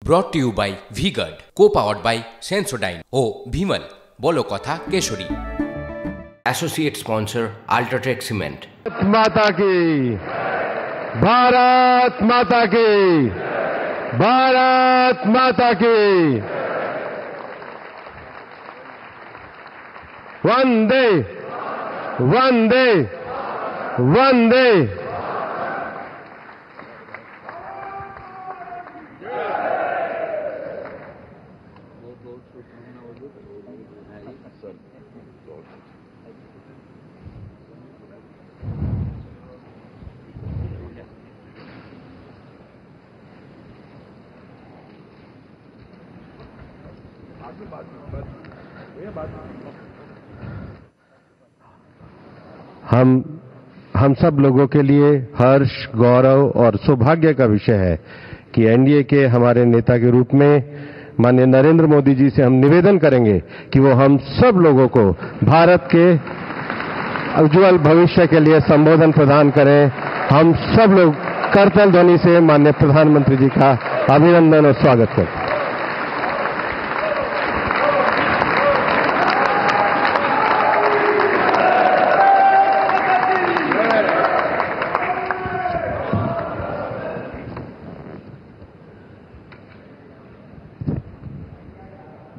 Brought to you by V-Guard, co-powered by Sensodyne O Bhimal, বলো কথা Keshari. Associate sponsor Ultratech Cement। माता की, भारत माता की, भारत माता की। वंदे वंदे वंदे। हम सब लोगों के लिए हर्ष, गौरव और सौभाग्य का विषय है कि एनडीए के हमारे नेता के रूप में माननीय नरेंद्र मोदी जी से हम निवेदन करेंगे कि वो हम सब लोगों को भारत के उज्जवल भविष्य के लिए संबोधन प्रदान करें। हम सब लोग करतल ध्वनि से माननीय प्रधानमंत्री जी का अभिनंदन और स्वागत करते हैं।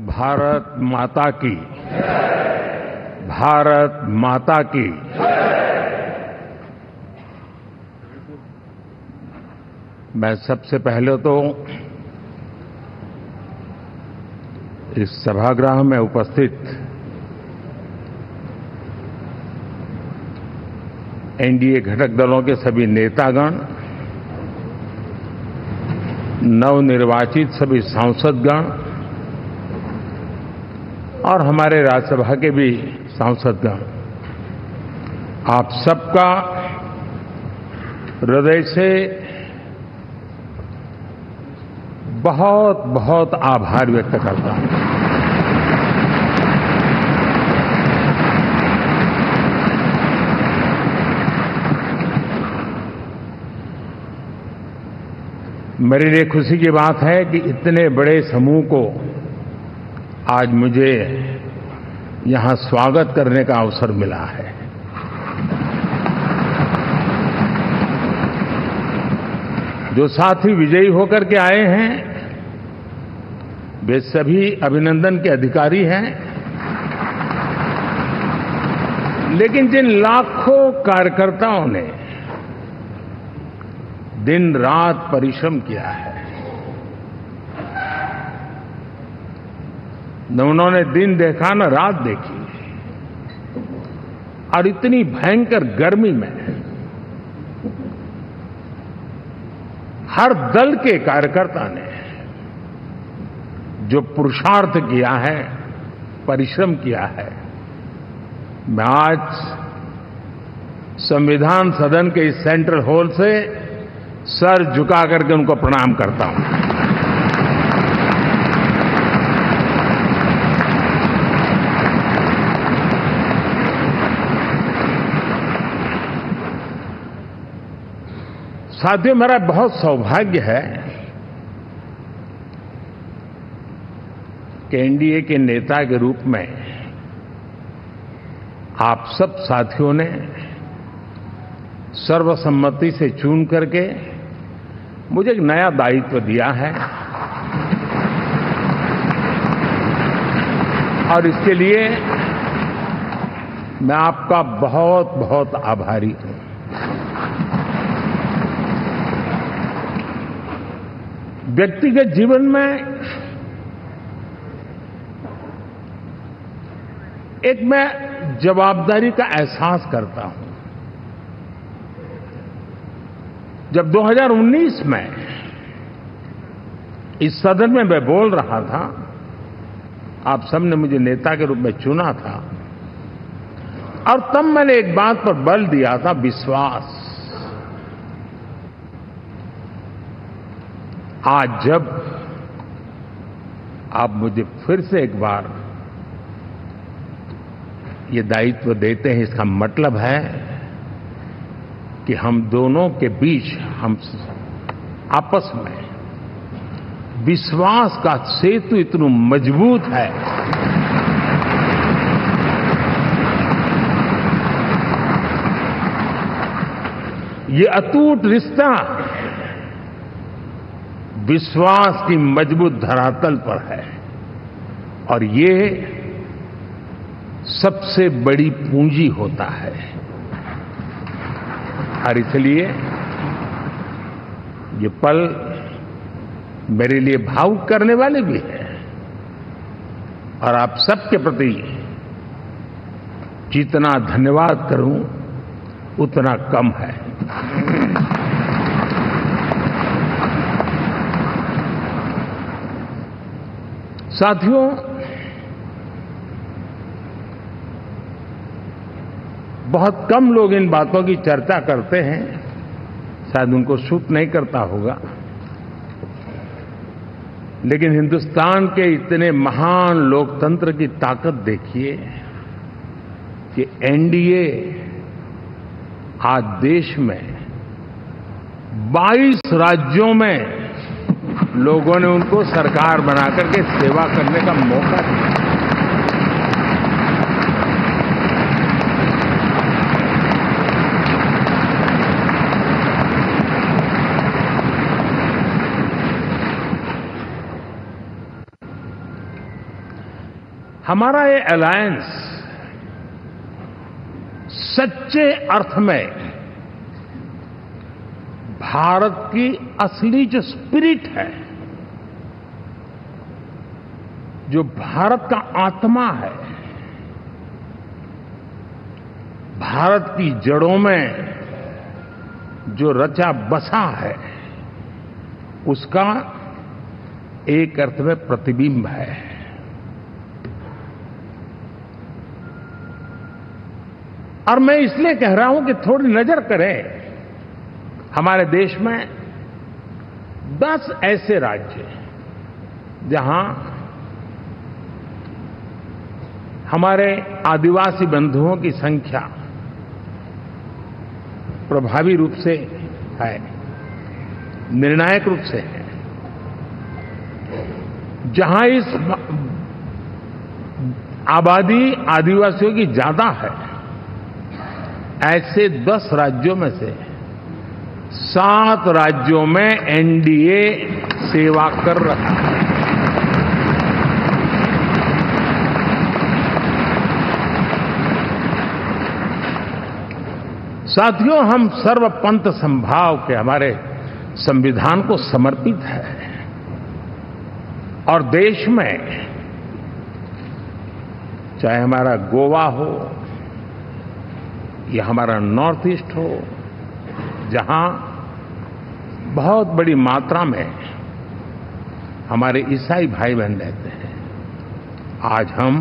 भारत माता की, भारत माता की। मैं सबसे पहले तो इस सभागृह में उपस्थित एनडीए घटक दलों के सभी नेतागण, नवनिर्वाचित सभी सांसदगण और हमारे राज्यसभा के भी सांसदगण, आप सबका हृदय से बहुत बहुत आभार व्यक्त करता हूं। मेरे लिए खुशी की बात है कि इतने बड़े समूह को आज मुझे यहां स्वागत करने का अवसर मिला है। जो साथी विजयी होकर के आए हैं वे सभी अभिनंदन के अधिकारी हैं, लेकिन जिन लाखों कार्यकर्ताओं ने दिन रात परिश्रम किया है, न उन्होंने दिन देखा न रात देखी, और इतनी भयंकर गर्मी में हर दल के कार्यकर्ता ने जो पुरुषार्थ किया है, परिश्रम किया है, मैं आज संविधान सदन के इस सेंट्रल हॉल से सर झुका करके उनको प्रणाम करता हूं। साथियों, मेरा बहुत सौभाग्य है कि एनडीए के नेता के रूप में आप सब साथियों ने सर्वसम्मति से चुन करके मुझे एक नया दायित्व दिया है, और इसके लिए मैं आपका बहुत बहुत आभारी हूं। व्यक्तिगत जीवन में एक मैं जवाबदारी का एहसास करता हूं। जब 2019 में इस सदन में मैं बोल रहा था, आप सबने मुझे नेता के रूप में चुना था, और तब मैंने एक बात पर बल दिया था, विश्वास। आज जब आप मुझे फिर से एक बार ये दायित्व देते हैं, इसका मतलब है कि हम दोनों के बीच हम आपस में विश्वास का सेतु इतना मजबूत है, ये अटूट रिश्ता विश्वास की मजबूत धरातल पर है और ये सबसे बड़ी पूंजी होता है। और इसलिए ये पल मेरे लिए भावुक करने वाले भी हैं और आप सबके प्रति जितना धन्यवाद करूं उतना कम है। साथियों, बहुत कम लोग इन बातों की चर्चा करते हैं, शायद उनको सूट नहीं करता होगा, लेकिन हिंदुस्तान के इतने महान लोकतंत्र की ताकत देखिए कि एनडीए आज देश में 22 राज्यों में लोगों ने उनको सरकार बनाकर के सेवा करने का मौका दिया। हमारा ये अलायंस सच्चे अर्थ में भारत की असली जो स्पिरिट है, जो भारत का आत्मा है, भारत की जड़ों में जो रचा बसा है, उसका एक अर्थ में प्रतिबिंब है। और मैं इसलिए कह रहा हूं कि थोड़ी नजर करें, हमारे देश में 10 ऐसे राज्य जहां हमारे आदिवासी बंधुओं की संख्या प्रभावी रूप से है, निर्णायक रूप से है, जहां इस आबादी आदिवासियों की ज्यादा है, ऐसे 10 राज्यों में से 7 राज्यों में एनडीए सेवा कर रहा है। साथियों, हम सर्वपंथ संभाव के हमारे संविधान को समर्पित है और देश में चाहे हमारा गोवा हो या हमारा नॉर्थ ईस्ट हो, जहां बहुत बड़ी मात्रा में हमारे ईसाई भाई बहन रहते हैं, आज हम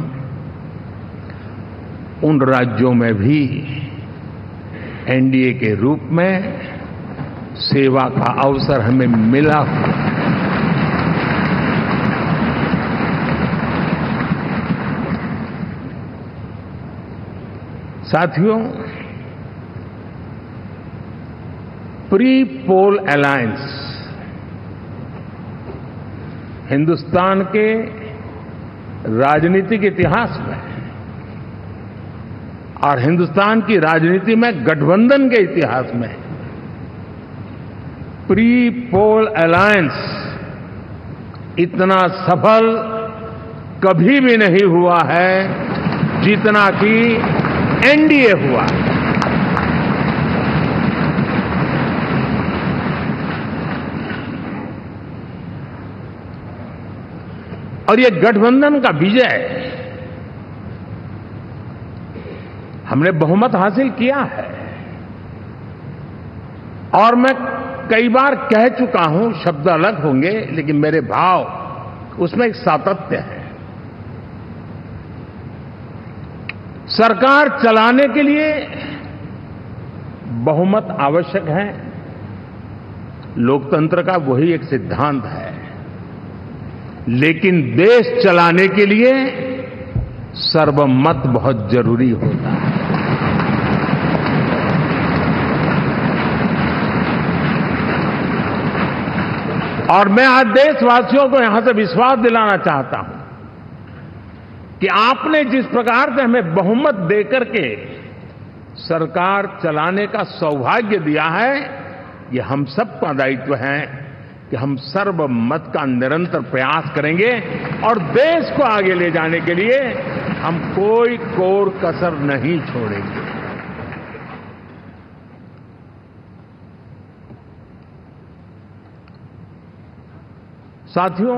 उन राज्यों में भी एनडीए के रूप में सेवा का अवसर हमें मिला हुआ है। साथियों, प्री पोल अलायंस हिंदुस्तान के राजनीतिक इतिहास में और हिंदुस्तान की राजनीति में गठबंधन के इतिहास में प्री पोल अलायंस इतना सफल कभी भी नहीं हुआ है जितना कि एनडीए हुआ। और ये गठबंधन का विजय, हमने बहुमत हासिल किया है और मैं कई बार कह चुका हूं, शब्द अलग होंगे लेकिन मेरे भाव उसमें एक सातत्य है। सरकार चलाने के लिए बहुमत आवश्यक है, लोकतंत्र का वही एक सिद्धांत है, लेकिन देश चलाने के लिए सर्वमत बहुत जरूरी होता है। और मैं आज देशवासियों को यहां से विश्वास दिलाना चाहता हूं कि आपने जिस प्रकार से हमें बहुमत देकर के सरकार चलाने का सौभाग्य दिया है, ये हम सबका दायित्व है कि हम सर्वमत का निरंतर प्रयास करेंगे और देश को आगे ले जाने के लिए हम कोई कोर कसर नहीं छोड़ेंगे। साथियों,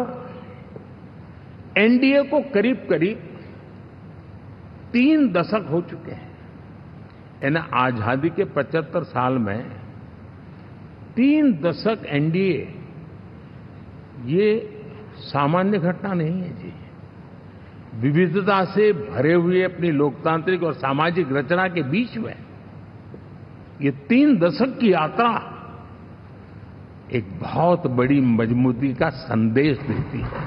एनडीए को करीब करीब 3 दशक हो चुके हैं। यानी आजादी के 75 साल में 3 दशक एनडीए, ये सामान्य घटना नहीं है जी। विविधता से भरे हुए अपनी लोकतांत्रिक और सामाजिक रचना के बीच में ये 3 दशक की यात्रा एक बहुत बड़ी मजबूती का संदेश देती है।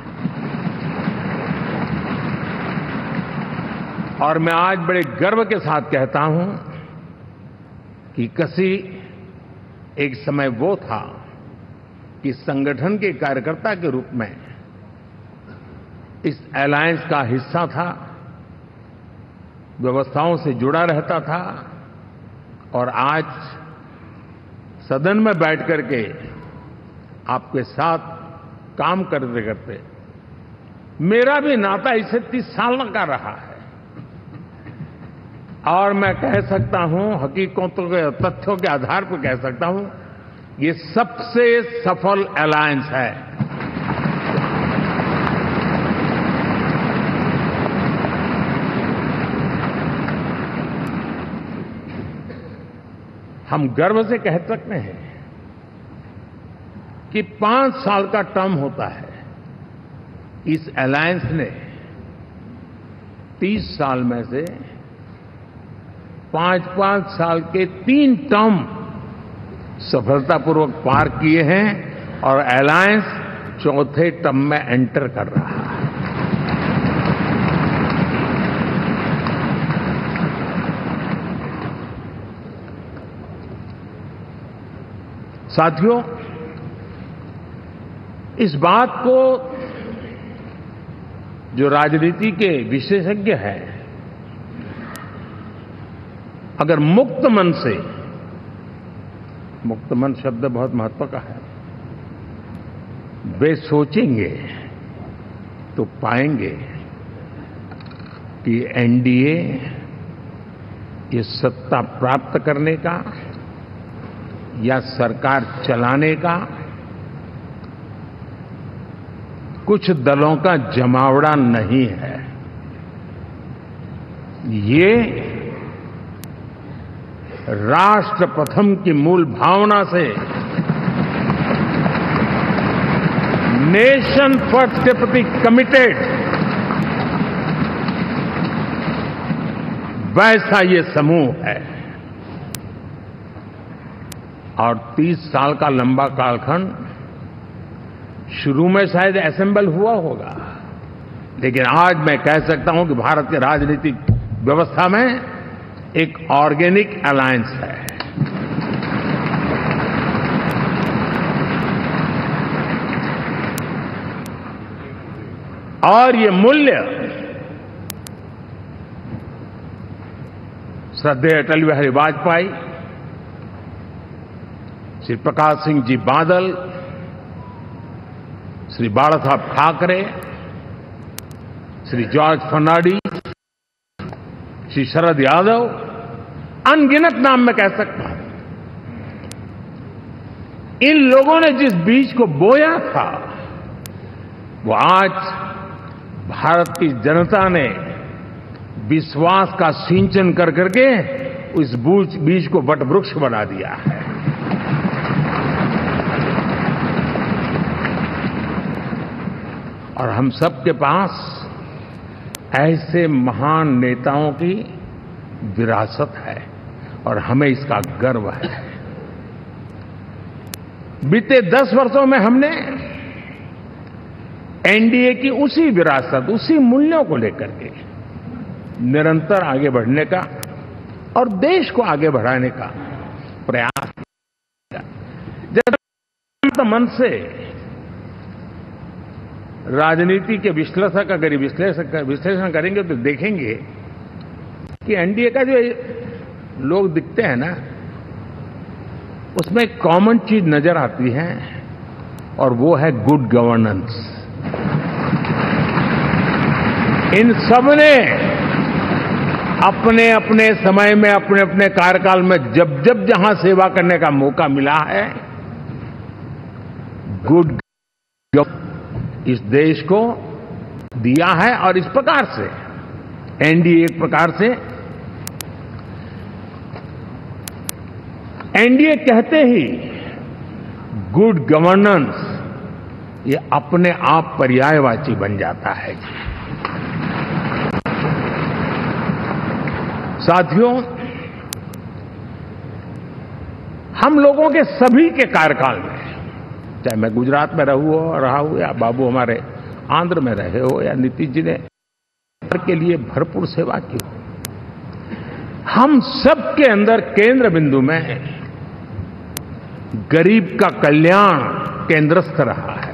और मैं आज बड़े गर्व के साथ कहता हूं कि किसी एक समय वो था कि संगठन के कार्यकर्ता के रूप में इस अलायंस का हिस्सा था, व्यवस्थाओं से जुड़ा रहता था और आज सदन में बैठ करके आपके साथ काम करते करते मेरा भी नाता इससे 30 साल का रहा है। और मैं कह सकता हूं, हकीकतों के तथ्यों के आधार पर कह सकता हूं, ये सबसे सफल अलायंस है। हम गर्व से कह सकते हैं कि 5 साल का टर्म होता है। इस अलायंस ने 30 साल में से 5-5 साल के 3 टर्म सफलतापूर्वक पार किए हैं और अलायंस 4थे टर्म में एंटर कर रहा है। साथियों, इस बात को जो राजनीति के विशेषज्ञ हैं, अगर मुक्त मन से, मुक्त मन शब्द बहुत महत्व का है, वे सोचेंगे तो पाएंगे कि एनडीए ये सत्ता प्राप्त करने का या सरकार चलाने का कुछ दलों का जमावड़ा नहीं है। ये राष्ट्र प्रथम की मूल भावना से, नेशन फर्स्ट के प्रति कमिटेड, वैसा ये समूह है। और 30 साल का लंबा कालखंड शुरू में शायद असेंबल हुआ होगा, लेकिन आज मैं कह सकता हूं कि भारत के राजनीतिक व्यवस्था में एक ऑर्गेनिक अलायंस है। और ये मूल्य श्रद्धेय अटल बिहारी वाजपेयी, श्री प्रकाश सिंह जी बादल, श्री बाला साहब ठाकरे, श्री जॉर्ज फर्नांडिस, श्री शरद यादव, अनगिनत नाम में कह सकता हूं, इन लोगों ने जिस बीज को बोया था, वो आज भारत की जनता ने विश्वास का सिंचन कर करके उस बीज को वटवृक्ष बना दिया है। और हम सबके पास ऐसे महान नेताओं की विरासत है और हमें इसका गर्व है। बीते 10 वर्षों में हमने एनडीए की उसी विरासत, उसी मूल्यों को लेकर के निरंतर आगे बढ़ने का और देश को आगे बढ़ाने का प्रयास किया। जब मन से राजनीति के विश्लेषक अगर विश्लेषण करेंगे तो देखेंगे कि एनडीए का जो लोग दिखते हैं ना, उसमें एक कॉमन चीज नजर आती है और वो है गुड गवर्नेंस। इन सब ने अपने अपने समय में, अपने अपने कार्यकाल में जब जब जहां सेवा करने का मौका मिला है, गुड इस देश को दिया है। और इस प्रकार से एनडीए एक प्रकार से, एनडीए कहते ही गुड गवर्नेंस ये अपने आप पर्यायवाची बन जाता है। साथियों, हम लोगों के सभी के कार्यकाल में, चाहे मैं गुजरात में रहा हूं या बाबू हमारे आंध्र में रहे हो या नीतीश जी ने के लिए भरपूर सेवा की हो, हम सबके अंदर केंद्र बिंदु में गरीब का कल्याण केंद्रस्थ रहा है।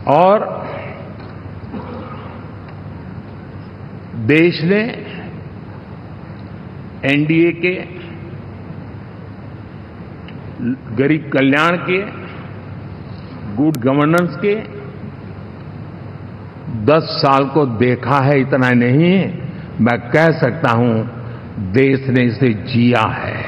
और देश ने एनडीए के गरीब कल्याण के, गुड गवर्नेंस के 10 साल को देखा है। इतना नहीं, मैं कह सकता हूं देश ने इसे जिया है।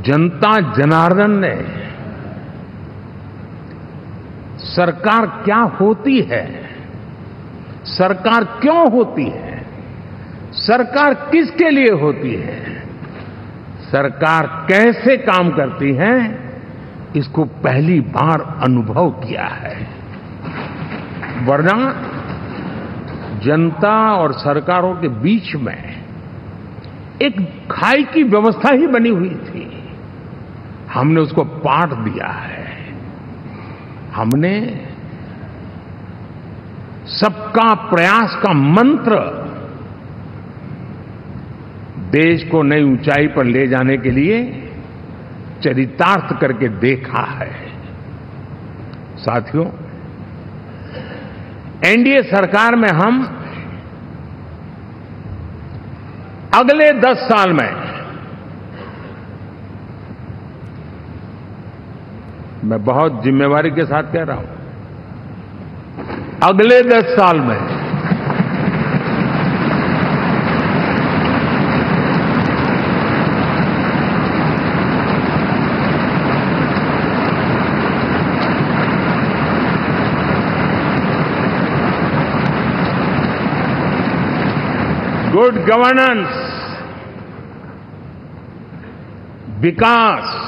जनता जनार्दन ने सरकार क्या होती है, सरकार क्यों होती है, सरकार किसके लिए होती है, सरकार कैसे काम करती है, इसको पहली बार अनुभव किया है। वरना जनता और सरकारों के बीच में एक खाई की व्यवस्था ही बनी हुई थी। हमने उसको पाठ दिया है। हमने सबका प्रयास का मंत्र देश को नई ऊंचाई पर ले जाने के लिए चरितार्थ करके देखा है। साथियों, एनडीए सरकार में हम अगले 10 साल में, मैं बहुत जिम्मेवारी के साथ कह रहा हूं, अगले 10 साल में गुड गवर्नेंस, विकास,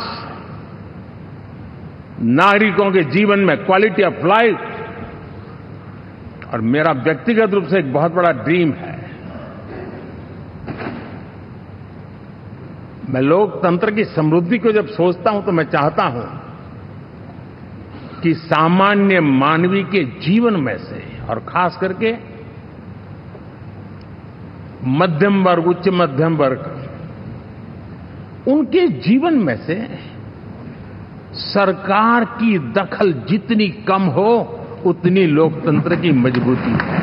नागरिकों के जीवन में क्वालिटी ऑफ लाइफ, और मेरा व्यक्तिगत रूप से एक बहुत बड़ा ड्रीम है, मैं लोकतंत्र की समृद्धि को जब सोचता हूं तो मैं चाहता हूं कि सामान्य मानवीय के जीवन में से, और खास करके मध्यम वर्ग, उच्च मध्यम वर्ग, उनके जीवन में से सरकार की दखल जितनी कम हो उतनी लोकतंत्र की मजबूती है।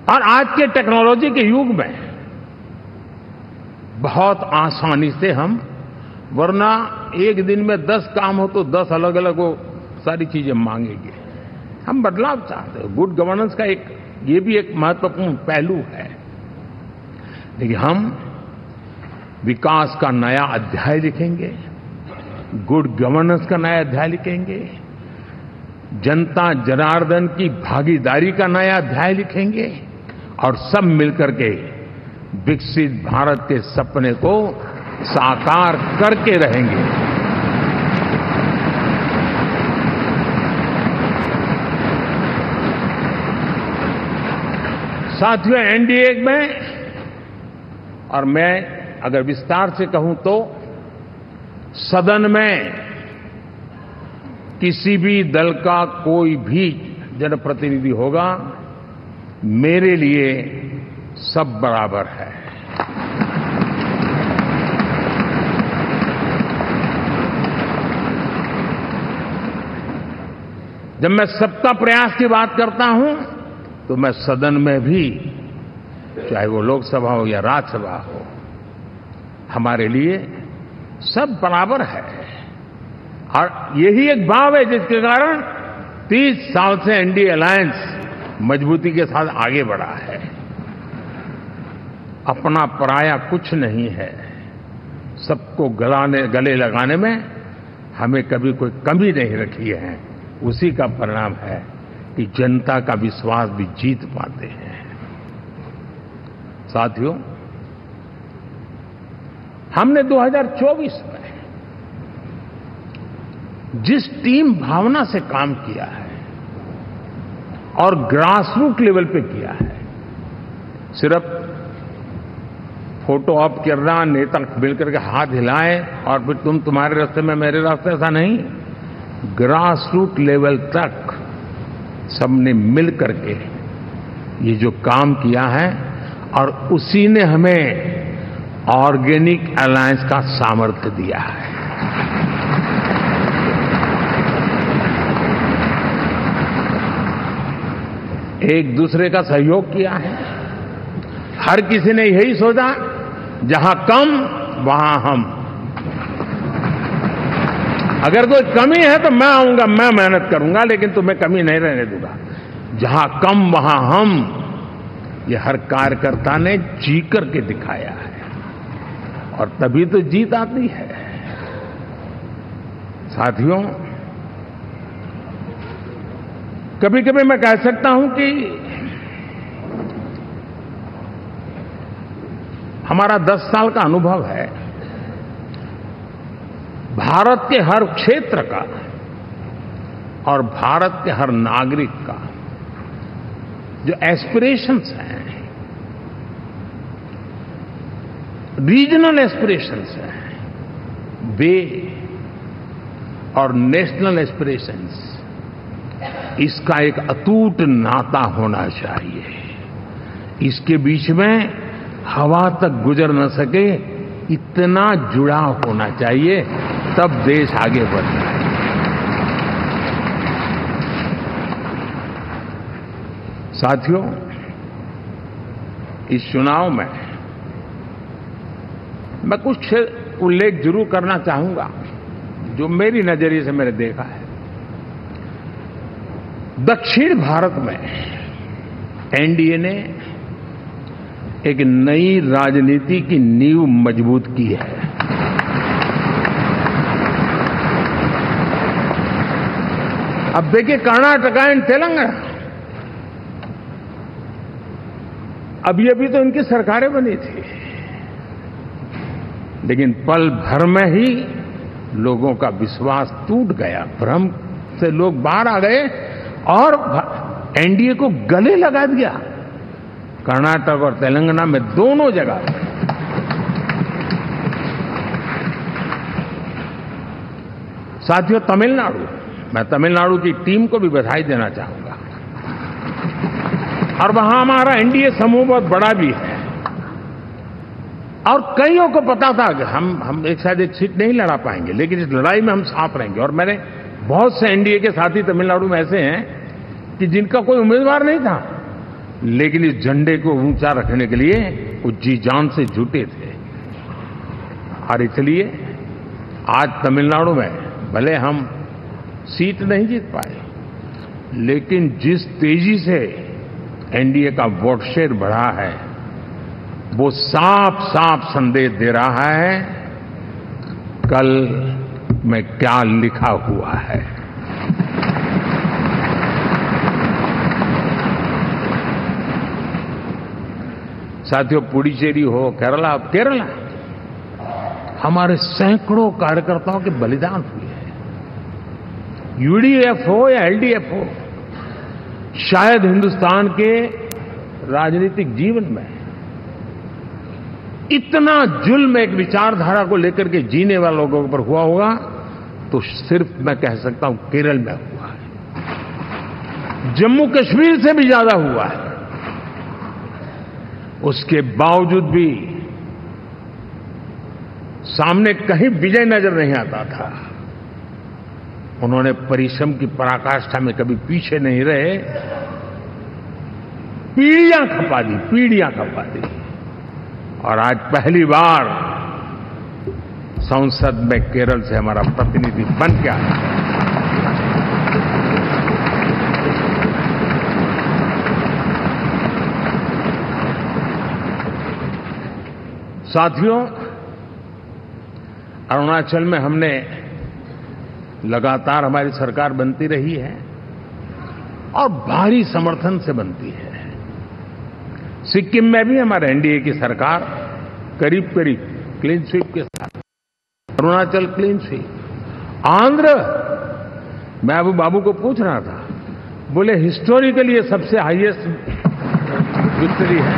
और आज के टेक्नोलॉजी के युग में बहुत आसानी से हम, वरना एक दिन में 10 काम हो तो 10 अलग अलग वो सारी चीजें मांगेंगे। हम बदलाव चाहते हैं। गुड गवर्नेंस का ये भी एक महत्वपूर्ण पहलू है। देखिए, हम विकास का नया अध्याय लिखेंगे, गुड गवर्नेंस का नया अध्याय लिखेंगे, जनता जनार्दन की भागीदारी का नया अध्याय लिखेंगे, और सब मिलकर के विकसित भारत के सपने को साकार करके रहेंगे। साथियों, एनडीए में, और मैं अगर विस्तार से कहूं तो सदन में किसी भी दल का कोई भी जनप्रतिनिधि होगा, मेरे लिए सब बराबर है। जब मैं सबका प्रयास की बात करता हूं तो मैं सदन में भी, चाहे वो लोकसभा हो या राज्यसभा हो, हमारे लिए सब बराबर है। और यही एक भाव है जिसके कारण 30 साल से एनडीए अलायंस मजबूती के साथ आगे बढ़ा है। अपना पराया कुछ नहीं है। सबको गले लगाने में हमें कभी कोई कमी नहीं रखी है। उसी का परिणाम है कि जनता का विश्वास भी जीत पाते हैं। साथियों, हमने 2024 में जिस टीम भावना से काम किया है और ग्रास रूट लेवल पे किया है, सिर्फ फोटो ऑप करना, नेता मिलकर के हाथ हिलाएं और फिर तुम्हारे रास्ते में मेरे रास्ते, ऐसा नहीं। ग्रास रूट लेवल तक सबने मिल करके ये जो काम किया है, और उसी ने हमें ऑर्गेनिक अलायंस का सामर्थ्य दिया है। एक दूसरे का सहयोग किया है। हर किसी ने यही सोचा, जहां कम वहां हम। अगर कोई कमी है तो मैं आऊंगा, मैं मेहनत करूंगा, लेकिन तुम्हें कमी नहीं रहने दूंगा। जहां कम वहां हम, ये हर कार्यकर्ता ने जी करके दिखाया है, और तभी तो जीत आती है। साथियों, कभी कभी मैं कह सकता हूं कि हमारा 10 साल का अनुभव है, भारत के हर क्षेत्र का और भारत के हर नागरिक का जो एस्पिरेशंस हैं, रीजनल एस्पिरेशंस हैं, वे और नेशनल एस्पिरेशंस, इसका एक अटूट नाता होना चाहिए। इसके बीच में हवा तक गुजर न सके, इतना जुड़ाव होना चाहिए, तब देश आगे बढ़ता है। साथियों, इस चुनाव में मैं कुछ उल्लेख जरूर करना चाहूंगा जो मेरी नजरिए से मैंने देखा है। दक्षिण भारत में एनडीए ने एक नई राजनीति की नींव मजबूत की है। अब देखिए, कर्नाटका एंड तेलंगाना, अभी अभी तो इनकी सरकारें बनी थी, लेकिन पल भर में ही लोगों का विश्वास टूट गया, भ्रम से लोग बाहर आ गए और एनडीए को गले लगा दिया। कर्नाटक और तेलंगाना में दोनों जगह साथियों, तमिलनाडु, मैं तमिलनाडु की टीम को भी बधाई देना चाहूंगा, और वहां हमारा एनडीए समूह बहुत बड़ा भी है, और कईयों को पता था कि हम एक साथ एक सीट नहीं लड़ा पाएंगे, लेकिन इस लड़ाई में हम साथ रहेंगे। और मैंने बहुत से एनडीए के साथी तमिलनाडु में ऐसे हैं कि जिनका कोई उम्मीदवार नहीं था, लेकिन इस झंडे को ऊंचा रखने के लिए वो जी जान से जुटे थे। और इसलिए आज तमिलनाडु में भले हम सीट नहीं जीत पाए, लेकिन जिस तेजी से एनडीए का वोट शेयर बढ़ा है, वो साफ साफ संदेश दे रहा है कल में क्या लिखा हुआ है। साथियों, पुडुचेरी हो, केरला, हमारे सैकड़ों कार्यकर्ताओं के बलिदान हुए हैं। यूडीएफ हो या एलडीएफ हो, शायद हिंदुस्तान के राजनीतिक जीवन में इतना जुल्म एक विचारधारा को लेकर के जीने वाले लोगों पर हुआ होगा तो सिर्फ मैं कह सकता हूं केरल में हुआ है। जम्मू कश्मीर से भी ज्यादा हुआ है। उसके बावजूद भी सामने कहीं विजय नजर नहीं आता था। उन्होंने परिश्रम की पराकाष्ठा में कभी पीछे नहीं रहे। पीढ़ियां खपा दी और आज पहली बार संसद में केरल से हमारा प्रतिनिधि बन के आया। साथियों, अरुणाचल में हमने लगातार हमारी सरकार बनती रही है और भारी समर्थन से बनती है। सिक्किम में भी हमारे एनडीए की सरकार करीब करीब क्लीन स्वीप के साथ, अरुणाचल क्लीन स्वीप। आंध्र, मैं अबू बाबू को पूछ रहा था, बोले हिस्टोरिकली ये सबसे हाईएस्ट विक्ट्री है।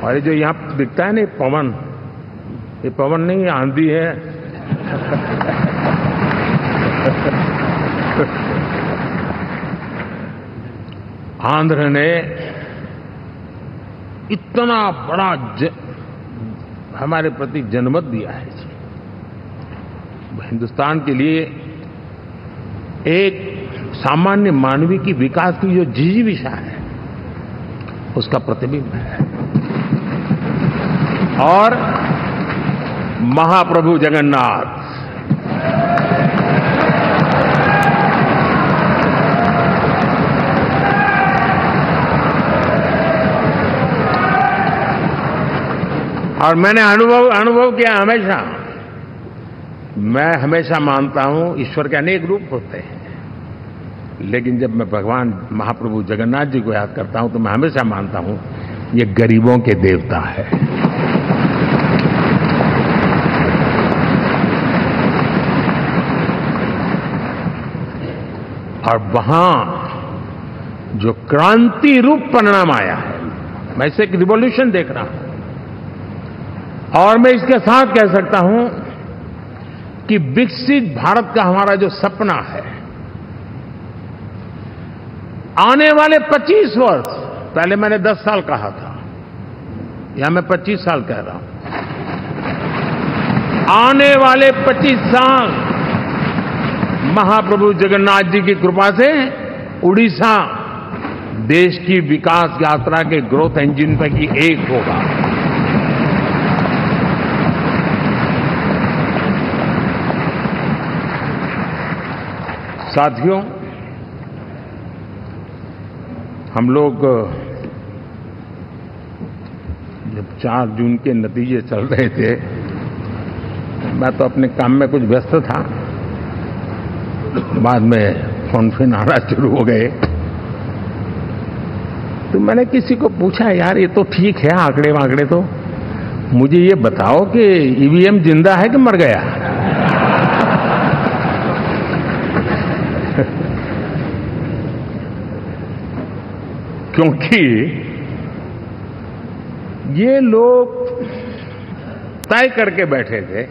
और ये जो यहां दिखता है ना पवन, ये पवन नहीं, आंधी है। आंध्र ने इतना बड़ा हमारे प्रति जनमत दिया है। हिंदुस्तान के लिए एक सामान्य मानवीय की विकास की जो जिजीविषा है उसका प्रतिबिंब है। और महाप्रभु जगन्नाथ और मैंने अनुभव किया हमेशा। मैं हमेशा मानता हूं ईश्वर के अनेक रूप होते हैं, लेकिन जब मैं भगवान महाप्रभु जगन्नाथ जी को याद करता हूं तो मैं हमेशा मानता हूं ये गरीबों के देवता है। और वहां जो क्रांति रूप परिणाम आया है, मैं इसे एक रिवॉल्यूशन देख रहा हूं। और मैं इसके साथ कह सकता हूं कि विकसित भारत का हमारा जो सपना है, आने वाले 25 वर्ष, पहले मैंने 10 साल कहा था, यहां मैं 25 साल कह रहा हूं। आने वाले 25 साल महाप्रभु जगन्नाथ जी की कृपा से उड़ीसा देश की विकास यात्रा के ग्रोथ इंजन पैकी एक होगा। साथियों, हम लोग जब 4 जून के नतीजे चल रहे थे, मैं तो अपने काम में कुछ व्यस्त था। बाद में फोन आना शुरू हो गए तो मैंने किसी को पूछा, यार ये तो ठीक है आंकड़े वांकड़े, तो मुझे ये बताओ कि ईवीएम जिंदा है कि मर गया? क्योंकि ये लोग तय करके बैठे थे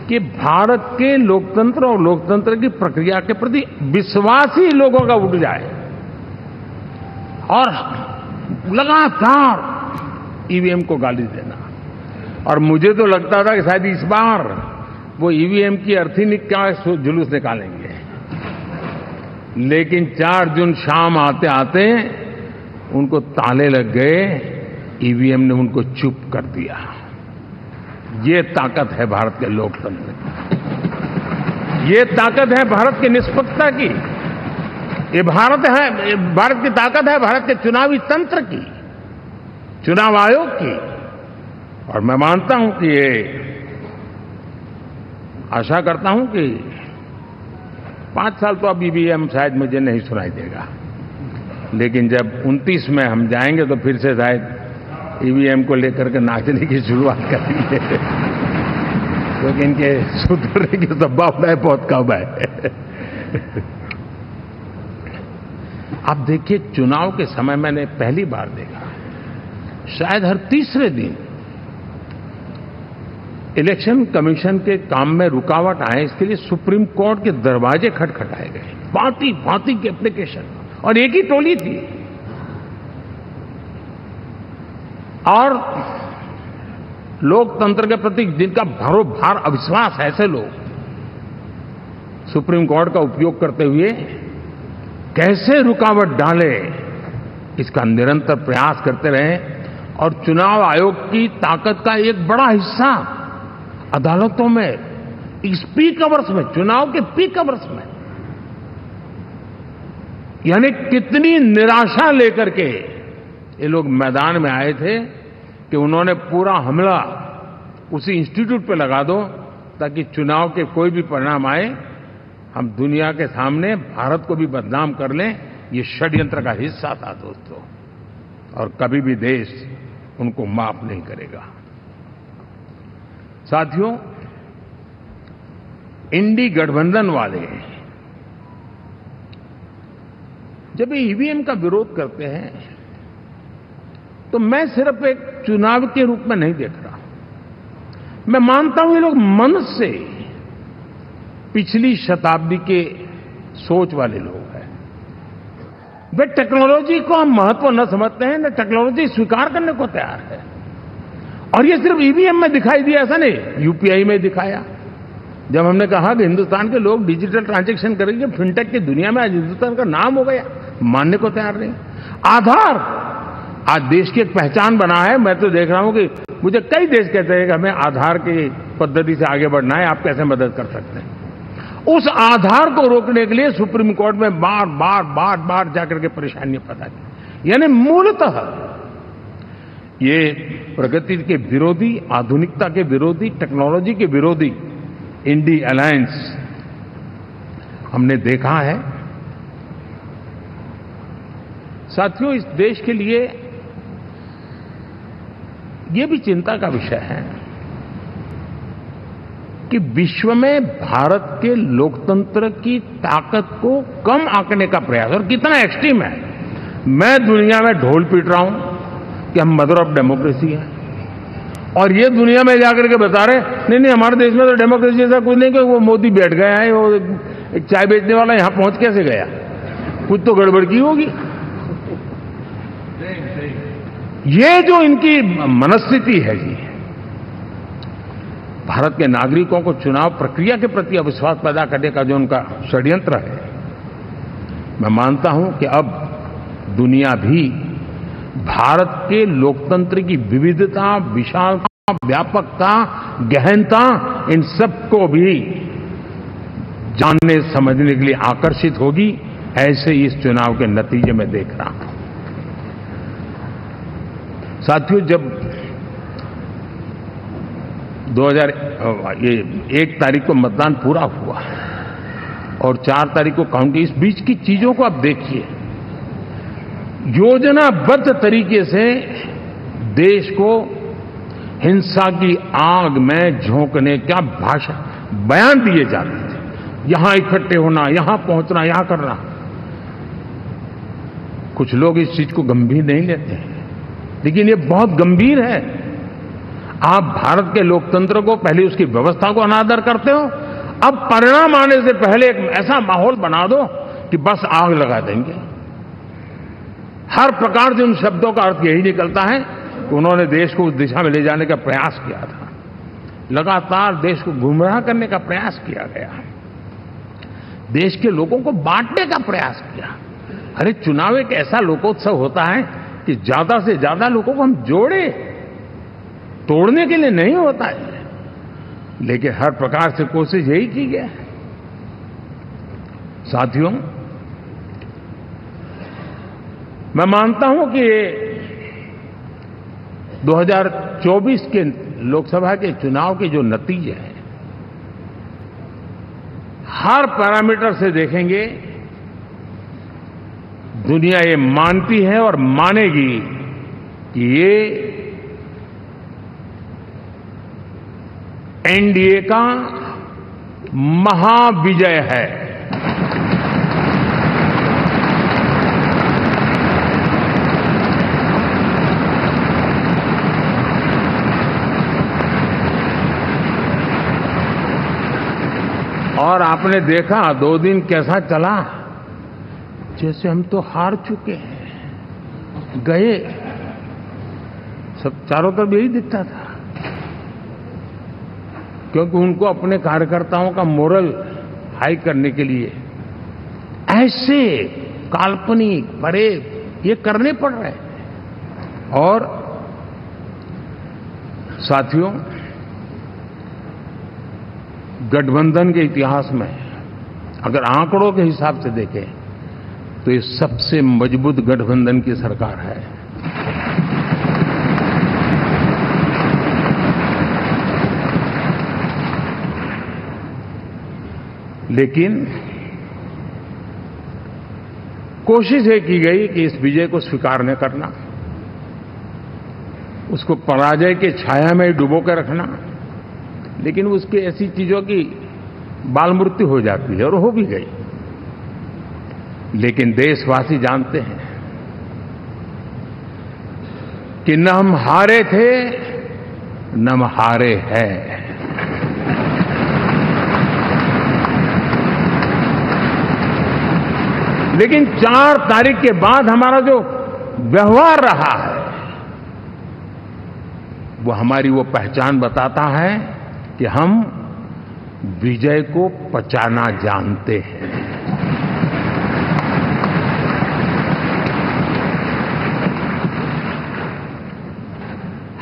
कि भारत के लोकतंत्र और लोकतंत्र की प्रक्रिया के प्रति विश्वास ही लोगों का उठ जाए, और लगातार ईवीएम को गाली देना। और मुझे तो लगता था कि शायद इस बार वो ईवीएम की अर्थी का जुलूस निकालेंगे, लेकिन 4 जून शाम आते आते उनको ताले लग गए, ईवीएम ने उनको चुप कर दिया। ये ताकत है भारत के लोकतंत्र की, ये ताकत है भारत की निष्पक्षता की, ये भारत की ताकत है भारत के चुनावी तंत्र की, चुनाव आयोग की। और मैं मानता हूं कि ये आशा करता हूं कि 5 साल तो अब ईवीएम शायद मुझे नहीं सुनाई देगा, लेकिन जब 29 में हम जाएंगे तो फिर से शायद ईवीएम को लेकर के नाचने की शुरुआत करेंगे, क्योंकि इनके सुधरने की संभावना बहुत कम है। आप देखिए, चुनाव के समय मैंने पहली बार देखा, शायद हर तीसरे दिन इलेक्शन कमीशन के काम में रुकावट आए, इसके लिए सुप्रीम कोर्ट के दरवाजे खटखटाए गए, भांति भांति के एप्लीकेशन, और एक ही टोली थी। और लोकतंत्र के प्रति जिनका भरोभार अविश्वास, ऐसे लोग सुप्रीम कोर्ट का उपयोग करते हुए कैसे रुकावट डाले, इसका निरंतर प्रयास करते रहे। और चुनाव आयोग की ताकत का एक बड़ा हिस्सा अदालतों में, इस पीक अवर्स में, चुनाव के पीक अवर्स में, यानी कितनी निराशा लेकर के ये लोग मैदान में आए थे कि उन्होंने पूरा हमला उसी इंस्टीट्यूट पे लगा दो ताकि चुनाव के कोई भी परिणाम आए, हम दुनिया के सामने भारत को भी बदनाम कर लें। ये षड्यंत्र का हिस्सा था दोस्तों, और कभी भी देश उनको माफ नहीं करेगा। साथियों, इंडी गठबंधन वाले जब ईवीएम का विरोध करते हैं तो मैं सिर्फ एक चुनाव के रूप में नहीं देख रहा। मैं मानता हूं ये लोग मन से पिछली शताब्दी के सोच वाले लोग हैं। वे टेक्नोलॉजी को हम महत्व न समझते हैं, न टेक्नोलॉजी स्वीकार करने को तैयार है। और ये सिर्फ ईवीएम में दिखाई दिया, ऐसा नहीं, यूपीआई में दिखाया। जब हमने कहा कि हिंदुस्तान के लोग डिजिटल ट्रांजैक्शन करेंगे, फिनटेक की दुनिया में आज हिंदुस्तान का नाम हो गया, मानने को तैयार नहीं। आधार आज देश की एक पहचान बना है। मैं तो देख रहा हूं कि मुझे कई देश कहते हैं कि हमें आधार की पद्धति से आगे बढ़ना है, आप कैसे मदद कर सकते हैं। उस आधार को रोकने के लिए सुप्रीम कोर्ट में बार बार जाकर के परेशानियां पैदा की। यानी मूलतः ये प्रगति के विरोधी, आधुनिकता के विरोधी, टेक्नोलॉजी के विरोधी इंडी अलायंस हमने देखा है। साथियों, इस देश के लिए ये भी चिंता का विषय है कि विश्व में भारत के लोकतंत्र की ताकत को कम आंकने का प्रयास, और कितना एक्सट्रीम है। मैं दुनिया में ढोल पीट रहा हूं कि हम मदर ऑफ डेमोक्रेसी है, और ये दुनिया में जाकर के बता रहे नहीं हमारे देश में तो डेमोक्रेसी ऐसा कुछ नहीं, कि वो मोदी बैठ गया है, वो एक चाय बेचने वाला यहां पहुंच कैसे गया, कुछ तो गड़बड़ की होगी। ये जो इनकी मनस्थिति है जी, भारत के नागरिकों को चुनाव प्रक्रिया के प्रति अविश्वास पैदा करने का जो उनका षड्यंत्र है, मैं मानता हूं कि अब दुनिया भी भारत के लोकतंत्र की विविधता, विशालता, व्यापकता, गहनता, इन सबको भी जानने समझने के लिए आकर्षित होगी। ऐसे इस चुनाव के नतीजे में देख रहा हूं। साथियों, जब 1 तारीख को मतदान पूरा हुआ और 4 तारीख को काउंट, इस बीच की चीजों को आप देखिए। योजनाबद्ध तरीके से देश को हिंसा की आग में झोंकने का बयान दिए जाते थे। यहां इकट्ठे होना, यहां पहुंचना, यहां करना। कुछ लोग इस चीज को गंभीर नहीं लेते हैं, लेकिन ये बहुत गंभीर है। आप भारत के लोकतंत्र को, पहले उसकी व्यवस्था को अनादर करते हो, अब परिणाम आने से पहले एक ऐसा माहौल बना दो कि बस आग लगा देंगे। हर प्रकार से उन शब्दों का अर्थ यही निकलता है कि उन्होंने देश को उस दिशा में ले जाने का प्रयास किया था। लगातार देश को गुमराह करने का प्रयास किया गया, देश के लोगों को बांटने का प्रयास किया। अरे चुनाव एक ऐसा लोकोत्सव होता है कि ज्यादा से ज्यादा लोगों को हम जोड़े, तोड़ने के लिए नहीं होता है। लेकिन हर प्रकार से कोशिश यही की गई। साथियों, मैं मानता हूं कि 2024 के लोकसभा के चुनाव के जो नतीजे हैं, हर पैरामीटर से देखेंगे, दुनिया ये मानती है और मानेगी कि ये एनडीए का महाविजय है। और आपने देखा 2 दिन कैसा चला, जैसे हम तो हार चुके हैं, गए। सब चारों तरफ यही दिखता था, क्योंकि उनको अपने कार्यकर्ताओं का मोरल हाई करने के लिए ऐसे काल्पनिक परेड ये करने पड़ रहे हैं। और साथियों, गठबंधन के इतिहास में अगर आंकड़ों के हिसाब से देखें तो ये सबसे मजबूत गठबंधन की सरकार है। लेकिन कोशिश ये की गई कि इस विजय को स्वीकार न करना, उसको पराजय के छाया में डुबो कर रखना, लेकिन उसकी ऐसी चीजों की बाल मृत्यु हो जाती है और हो भी गई। लेकिन देशवासी जानते हैं कि न हम हारे थे न हम हारे हैं। लेकिन 4 तारीख के बाद हमारा जो व्यवहार रहा है वो हमारी वो पहचान बताता है कि हम विजय को पचाना जानते हैं।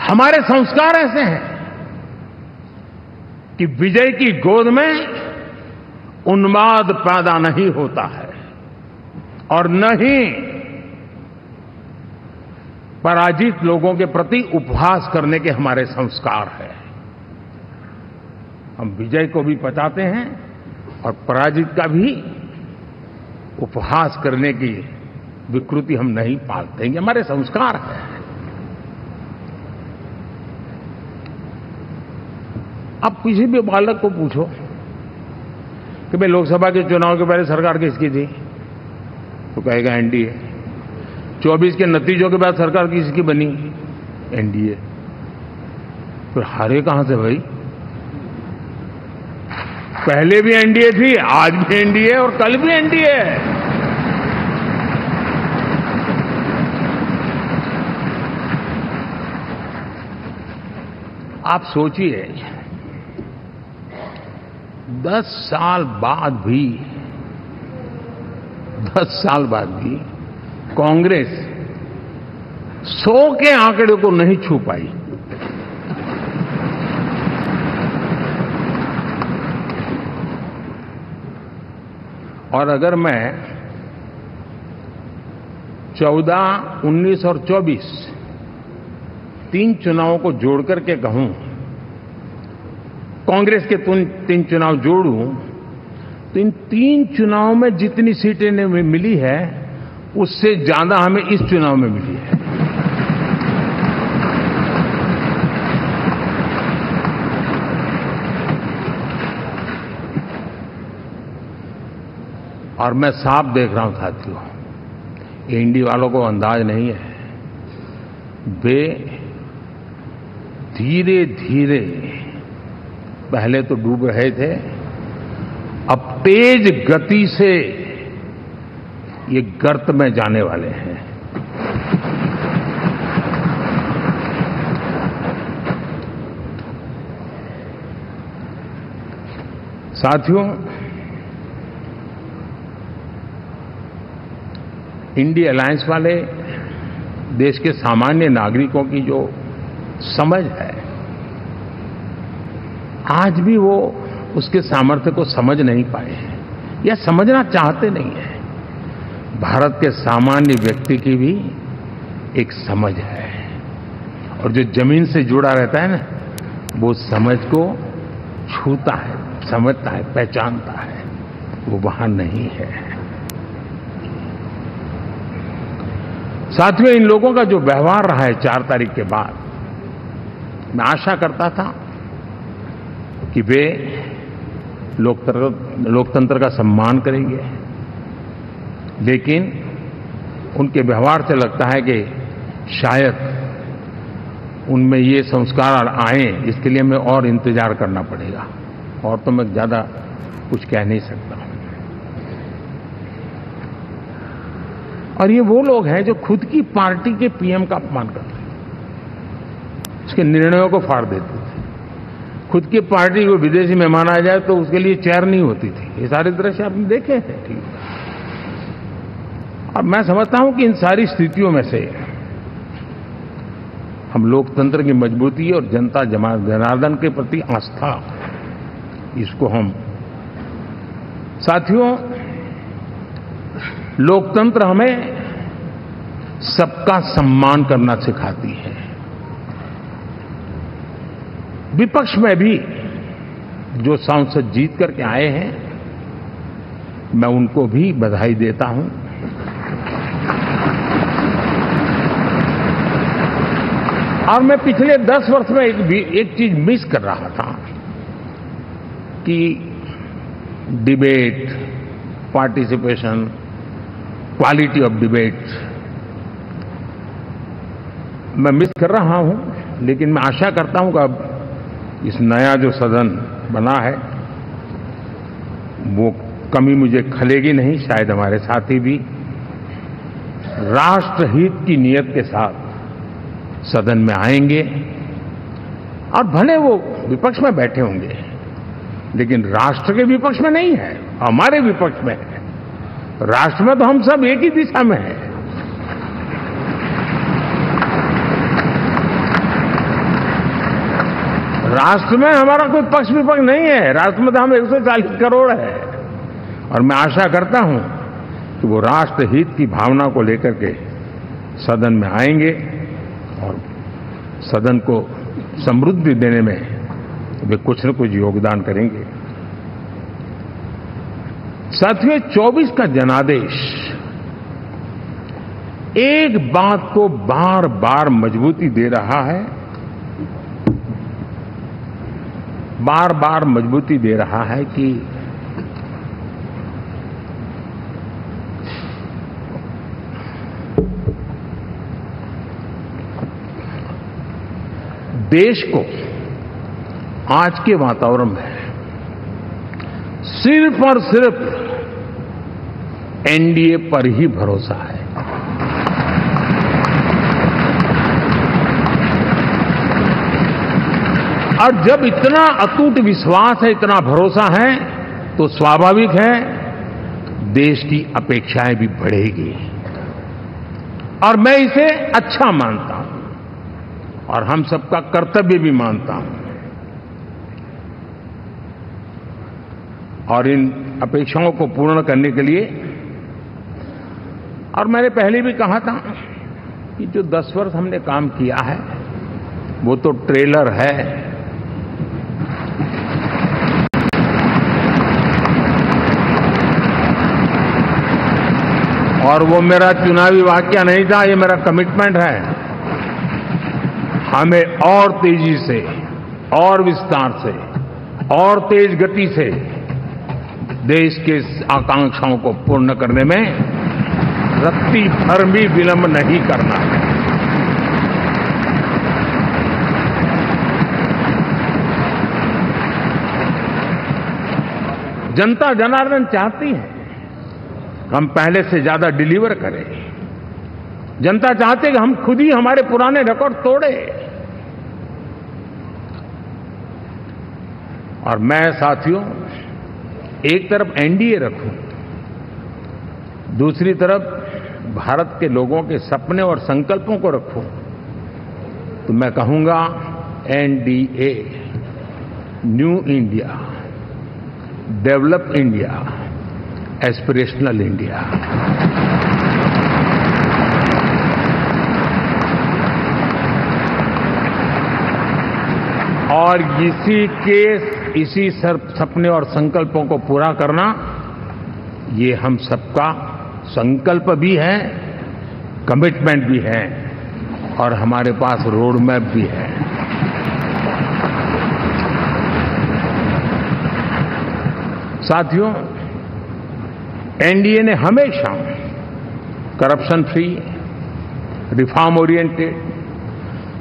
हमारे संस्कार ऐसे हैं कि विजय की गोद में उन्माद पैदा नहीं होता है और न ही पराजित लोगों के प्रति उपहास करने के हमारे संस्कार हैं। हम विजय को भी पचाते हैं और पराजित का भी उपहास करने की विकृति हम नहीं पालते, ये हमारे संस्कार हैं। अब किसी भी बालक को पूछो कि भाई लोकसभा के चुनाव के पहले सरकार किसकी थी, तो कहेगा एनडीए। 24 के नतीजों के बाद सरकार किसकी बनी, एनडीए। फिर हारे कहां से भाई? पहले भी एनडीए थी, आज भी एनडीए और कल भी एनडीए है। आप सोचिए 10 साल बाद भी कांग्रेस 100 के आंकड़े को नहीं छू पाई। और अगर मैं 14, 19 और 24 3 चुनावों को जोड़ करके कहूं, कांग्रेस के 3 चुनाव जोड़ूं, तो इन 3 चुनावों में जितनी सीटें हमें मिली है उससे ज्यादा हमें इस चुनाव में मिली है। और मैं साफ देख रहा हूं साथियों, एनडीए वालों को अंदाज नहीं है, वे धीरे धीरे पहले तो डूब रहे थे, अब तेज गति से ये गर्त में जाने वाले हैं। साथियों, इंडिया अलायंस वाले देश के सामान्य नागरिकों की जो समझ है, आज भी वो उसके सामर्थ्य को समझ नहीं पाए हैं या समझना चाहते नहीं हैं। भारत के सामान्य व्यक्ति की भी एक समझ है, और जो जमीन से जुड़ा रहता है ना, वो समझ को छूता है, समझता है, पहचानता है, वो वहां नहीं है। साथियों, इन लोगों का जो व्यवहार रहा है 4 तारीख के बाद, मैं आशा करता था कि वे लोकतंत्र का सम्मान करेंगे, लेकिन उनके व्यवहार से लगता है कि शायद उनमें ये संस्कार आए, इसके लिए हमें और इंतजार करना पड़ेगा। और तो मैं ज्यादा कुछ कह नहीं सकता। और ये वो लोग हैं जो खुद की पार्टी के पीएम का अपमान करते हैं, उसके निर्णयों को फाड़ देते थे। खुद की पार्टी को विदेशी मेहमान आ जाए तो उसके लिए चेयर नहीं होती थी। ये सारे दृश्य आपने देखे हैं। ठीक, और मैं समझता हूं कि इन सारी स्थितियों में से हम लोकतंत्र की मजबूती और जनता जनार्दन के प्रति आस्था, इसको हम साथियों, लोकतंत्र हमें सबका सम्मान करना सिखाती है। विपक्ष में भी जो सांसद जीत करके आए हैं, मैं उनको भी बधाई देता हूं। और मैं पिछले 10 वर्ष में एक चीज मिस कर रहा था कि debate, participation, quality of debate मैं मिस कर रहा हूं। लेकिन मैं आशा करता हूं कि अब इस नया जो सदन बना है वो कमी मुझे खलेगी नहीं। शायद हमारे साथी भी राष्ट्रहित की नीयत के साथ सदन में आएंगे और भले वो विपक्ष में बैठे होंगे, लेकिन राष्ट्र के विपक्ष में नहीं है, हमारे विपक्ष में है। राष्ट्र में तो हम सब एक ही दिशा में हैं। राष्ट्र में हमारा कोई पक्ष विपक्ष नहीं है। राष्ट्र में तो हम 140 करोड़ है। और मैं आशा करता हूं कि वो राष्ट्र हित की भावना को लेकर के सदन में आएंगे और सदन को समृद्धि देने में वे कुछ न कुछ योगदान करेंगे। साथियों, 24 का जनादेश एक बात को बार बार मजबूती दे रहा है, बार बार मजबूती दे रहा है कि देश को आज के वातावरण में सिर्फ और सिर्फ एनडीए पर ही भरोसा है। और जब इतना अटूट विश्वास है, इतना भरोसा है, तो स्वाभाविक है देश की अपेक्षाएं भी बढ़ेगी। और मैं इसे अच्छा मानता हूं और हम सबका कर्तव्य भी मानता हूं। और इन अपेक्षाओं को पूर्ण करने के लिए, और मैंने पहले भी कहा था कि जो 10 वर्ष हमने काम किया है वो तो ट्रेलर है। और वो मेरा चुनावी वाक्य नहीं था, ये मेरा कमिटमेंट है। हमें और तेजी से, और विस्तार से, और तेज गति से देश के आकांक्षाओं को पूर्ण करने में रत्ती भर भी विलंब नहीं करना है। जनता जनार्दन चाहती है हम पहले से ज्यादा डिलीवर करें। जनता चाहती है कि हम खुद ही हमारे पुराने रिकॉर्ड तोड़े। और मैं साथियों एक तरफ एनडीए रखूं, दूसरी तरफ भारत के लोगों के सपने और संकल्पों को रखूं, तो मैं कहूंगा NDA, new India, develop India, aspirational India. और इसी सपने और संकल्पों को पूरा करना, ये हम सबका संकल्प भी है, कमिटमेंट भी है, और हमारे पास रोड मैप भी है। साथियों, एनडीए ने हमेशा करप्शन फ्री, रिफॉर्म ओरिएंटेड,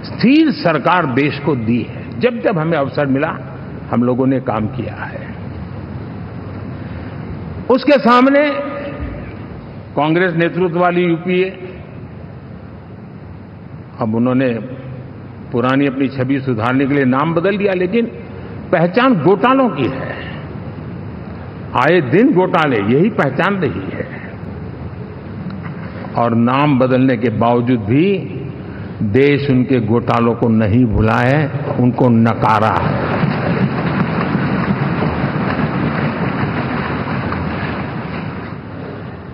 स्थिर सरकार देश को दी है। जब जब हमें अवसर मिला हम लोगों ने काम किया है। उसके सामने कांग्रेस नेतृत्व वाली यूपीए, अब उन्होंने पुरानी अपनी छवि सुधारने के लिए नाम बदल दिया, लेकिन पहचान घोटालों की है। आए दिन घोटाले, यही पहचान रही है। और नाम बदलने के बावजूद भी देश उनके घोटालों को नहीं भुला है, उनको नकारा है।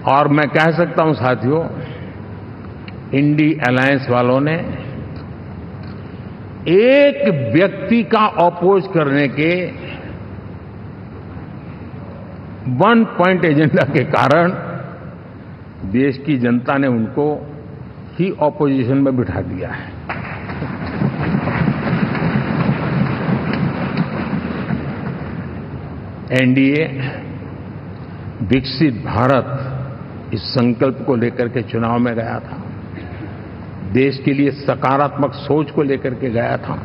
और मैं कह सकता हूं साथियों, इंडी अलायंस वालों ने एक व्यक्ति का अपोज करने के वन पॉइंट एजेंडा के कारण देश की जनता ने उनको ही ऑपोजिशन में बिठा दिया है। एनडीए विकसित भारत इस संकल्प को लेकर के चुनाव में गया था, देश के लिए सकारात्मक सोच को लेकर के गया था,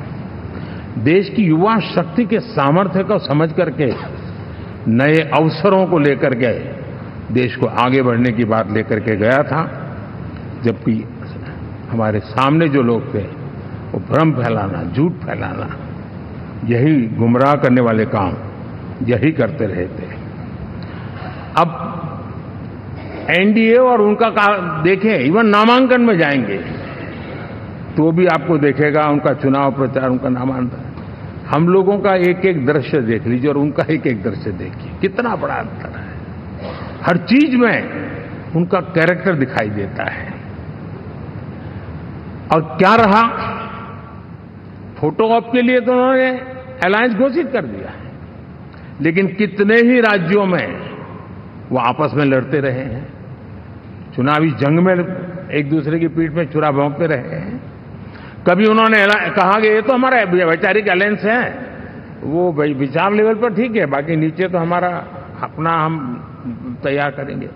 देश की युवा शक्ति के सामर्थ्य को समझ करके नए अवसरों को लेकर के देश को आगे बढ़ने की बात लेकर के गया था। जबकि हमारे सामने जो लोग थे वो भ्रम फैलाना, झूठ फैलाना, यही गुमराह करने वाले काम यही करते रहे थे। अब एनडीए और उनका देखें, इवन नामांकन में जाएंगे तो भी आपको देखेगा उनका चुनाव प्रचार, उनका नामांकन, हम लोगों का एक एक दृश्य देख लीजिए और उनका एक एक दृश्य देखिए, कितना बड़ा अंतर है। हर चीज में उनका कैरेक्टर दिखाई देता है। और क्या रहा, फोटो ऑप के लिए तो उन्होंने अलायंस घोषित कर दिया है, लेकिन कितने ही राज्यों में वो आपस में लड़ते रहे हैं, चुनावी जंग में एक दूसरे की पीठ में छुरा भोंकते रहे हैं। कभी उन्होंने कहा कि ये तो हमारा वैचारिक अलायंस है, वो विचार लेवल पर ठीक है, बाकी नीचे तो हमारा अपना हम तैयार करेंगे।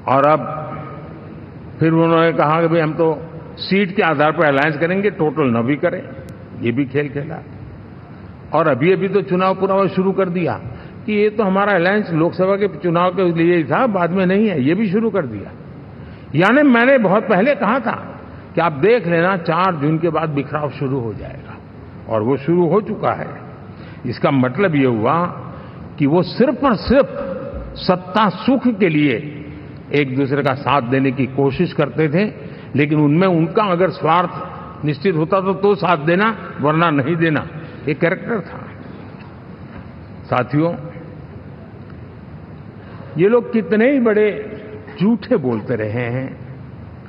और अब फिर उन्होंने कहा कि भाई हम तो सीट के आधार पर अलायंस करेंगे, टोटल न भी करें, ये भी खेल खेला। और अभी अभी तो चुनाव पूरा हुआ शुरू कर दिया कि ये तो हमारा अलायंस लोकसभा के चुनाव के लिए ही था, बाद में नहीं है, ये भी शुरू कर दिया। यानी मैंने बहुत पहले कहा था कि आप देख लेना 4 जून के बाद बिखराव शुरू हो जाएगा, और वो शुरू हो चुका है। इसका मतलब ये हुआ कि वो सिर्फ और सिर्फ सत्ता सुख के लिए एक दूसरे का साथ देने की कोशिश करते थे, लेकिन उनमें उनका अगर स्वार्थ निश्चित होता तो साथ देना, वरना नहीं देना, ये कैरेक्टर था। साथियों, ये लोग कितने ही बड़े झूठे बोलते रहे हैं।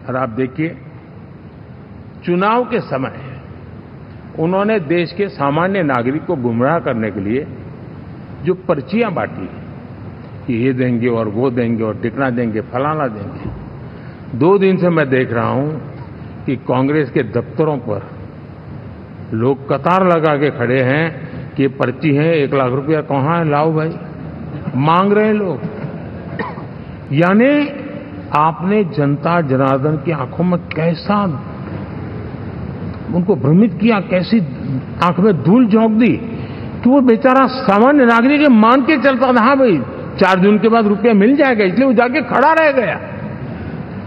और आप देखिए, चुनाव के समय उन्होंने देश के सामान्य नागरिक को गुमराह करने के लिए जो पर्चियां बांटी कि ये देंगे और वो देंगे और टिकना देंगे, फलाना देंगे, 2 दिन से मैं देख रहा हूं कि कांग्रेस के दफ्तरों पर लोग कतार लगा के खड़े हैं कि ये पर्ची है, 1 लाख रुपया कहां है, लाओ भाई, मांग रहे हैं लोग। यानी आपने जनता जनार्दन की आंखों में कैसा उनको भ्रमित किया, कैसी आंख में धूल झोंक दी कि वो बेचारा सामान्य नागरिक मान के चलता था, हाँ भाई 4 जून के बाद रुपया मिल जाएगा, इसलिए वो जाके खड़ा रह गया।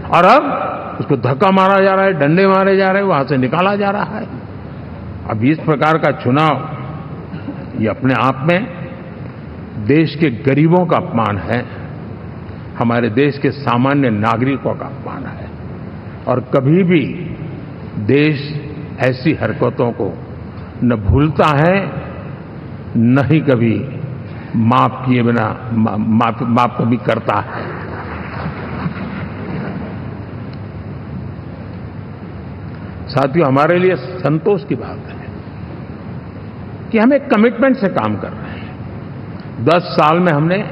और अब उसको धक्का मारा जा रहा है, डंडे मारे जा रहे हैं, वहां से निकाला जा रहा है। अब इस प्रकार का चुनाव ये अपने आप में देश के गरीबों का अपमान है, हमारे देश के सामान्य नागरिकों का अपमान है। और कभी भी देश ऐसी हरकतों को न भूलता है, न ही कभी माफ किए बिना माफ कभी करता है। साथियों, हमारे लिए संतोष की बात है कि हम एक कमिटमेंट से काम कर रहे हैं। 10 साल में हमने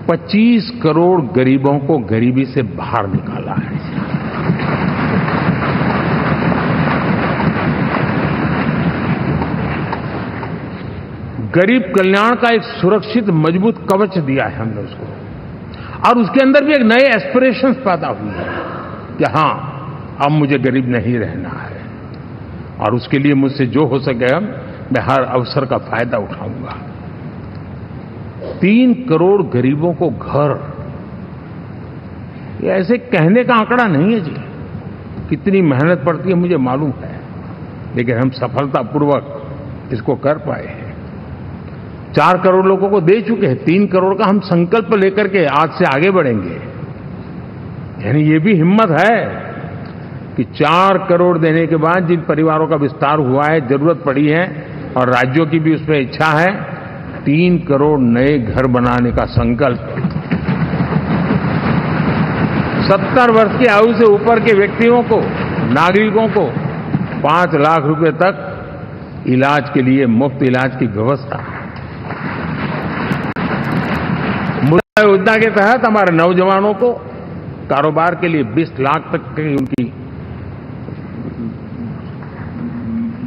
25 करोड़ गरीबों को गरीबी से बाहर निकाला है। गरीब कल्याण का एक सुरक्षित मजबूत कवच दिया है हमने उसको, और उसके अंदर भी एक नए एस्पिरेशंस पैदा हुए हैं कि हां, अब मुझे गरीब नहीं रहना है, और उसके लिए मुझसे जो हो सके मैं हर अवसर का फायदा उठाऊंगा। 3 करोड़ गरीबों को घर, ये ऐसे कहने का आंकड़ा नहीं है जी। कितनी मेहनत पड़ती है मुझे मालूम है, लेकिन हम सफलतापूर्वक इसको कर पाए हैं। 4 करोड़ लोगों को दे चुके हैं, 3 करोड़ का हम संकल्प लेकर के आज से आगे बढ़ेंगे। यानी ये भी हिम्मत है कि 4 करोड़ देने के बाद जिन परिवारों का विस्तार हुआ है, जरूरत पड़ी है और राज्यों की भी उसमें इच्छा है, 3 करोड़ नए घर बनाने का संकल्प। 70 वर्ष की आयु से ऊपर के व्यक्तियों को, नागरिकों को 5 लाख रुपए तक इलाज के लिए मुफ्त इलाज की व्यवस्था। मुद्रा योजना के तहत हमारे नौजवानों को कारोबार के लिए 20 लाख तक की उनकी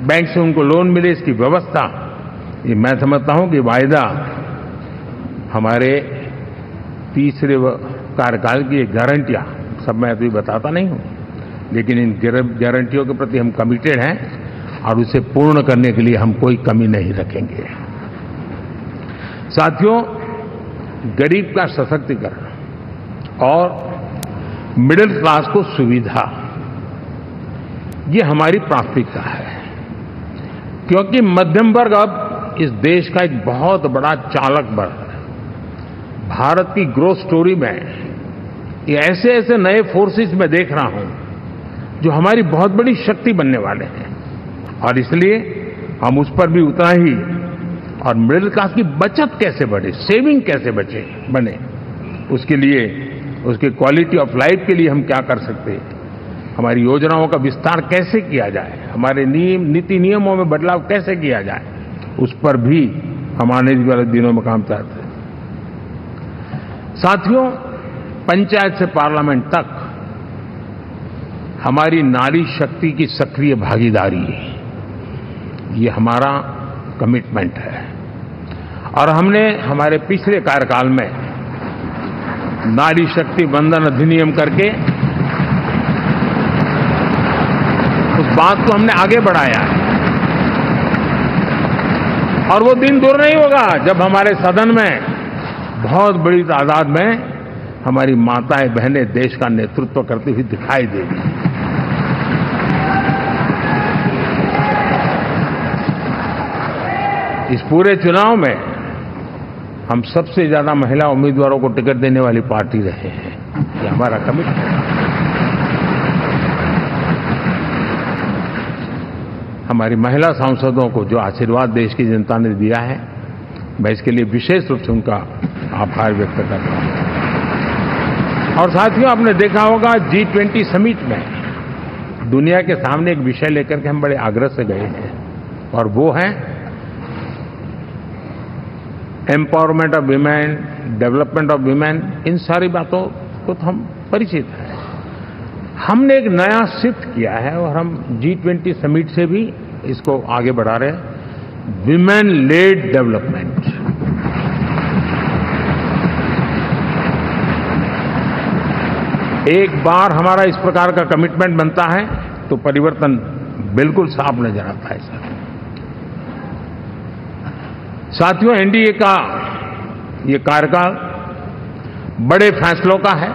बैंक से उनको लोन मिले, इसकी व्यवस्था। ये मैं समझता हूं कि वायदा हमारे तीसरे कार्यकाल की गारंटियां, सब मैं अभी बताता नहीं हूं, लेकिन इन गारंटियों के प्रति हम कमिटेड हैं और उसे पूर्ण करने के लिए हम कोई कमी नहीं रखेंगे। साथियों, गरीब का सशक्तिकरण और मिडिल क्लास को सुविधा, ये हमारी प्राथमिकता है, क्योंकि मध्यम वर्ग अब इस देश का एक बहुत बड़ा चालक बल है। भारत की ग्रोथ स्टोरी में ये ऐसे ऐसे नए फोर्सेस मैं देख रहा हूं जो हमारी बहुत बड़ी शक्ति बनने वाले हैं, और इसलिए हम उस पर भी उतना ही, और मिडिल क्लास की बचत कैसे बढ़े, सेविंग कैसे बने, उसके लिए, उसके क्वालिटी ऑफ लाइफ के लिए हम क्या कर सकते हैं, हमारी योजनाओं का विस्तार कैसे किया जाए, हमारे नीति नियमों में बदलाव कैसे किया जाए, उस पर भी हम आने वाले दिनों में काम चाहते हैं। साथियों, पंचायत से पार्लियामेंट तक हमारी नारी शक्ति की सक्रिय भागीदारी, ये हमारा कमिटमेंट है। और हमने हमारे पिछले कार्यकाल में नारी शक्ति वंदन अधिनियम करके उस बात को हमने आगे बढ़ाया है, और वो दिन दूर नहीं होगा जब हमारे सदन में बहुत बड़ी तादाद में हमारी माताएं बहनें देश का नेतृत्व करती हुई दिखाई देगी। इस पूरे चुनाव में हम सबसे ज्यादा महिला उम्मीदवारों को टिकट देने वाली पार्टी रहे हैं, ये हमारा कमिटमेंट है। हमारी महिला सांसदों को जो आशीर्वाद देश की जनता ने दिया है, मैं इसके लिए विशेष रूप से उनका आभार व्यक्त करता हूं। और साथियों, आपने देखा होगा G20 समिट में दुनिया के सामने एक विषय लेकर के हम बड़े आग्रह से गए हैं, और वो है empowerment of women, development of women. इन सारी बातों को तो हम परिचित हैं। हमने एक नया शिफ्ट किया है और हम G20 समिट से भी इसको आगे बढ़ा रहे हैं, विमेन लेड डेवलपमेंट। एक बार हमारा इस प्रकार का कमिटमेंट बनता है तो परिवर्तन बिल्कुल साफ नजर आता है। साथियों, एनडीए का ये कार्यकाल बड़े फैसलों का है,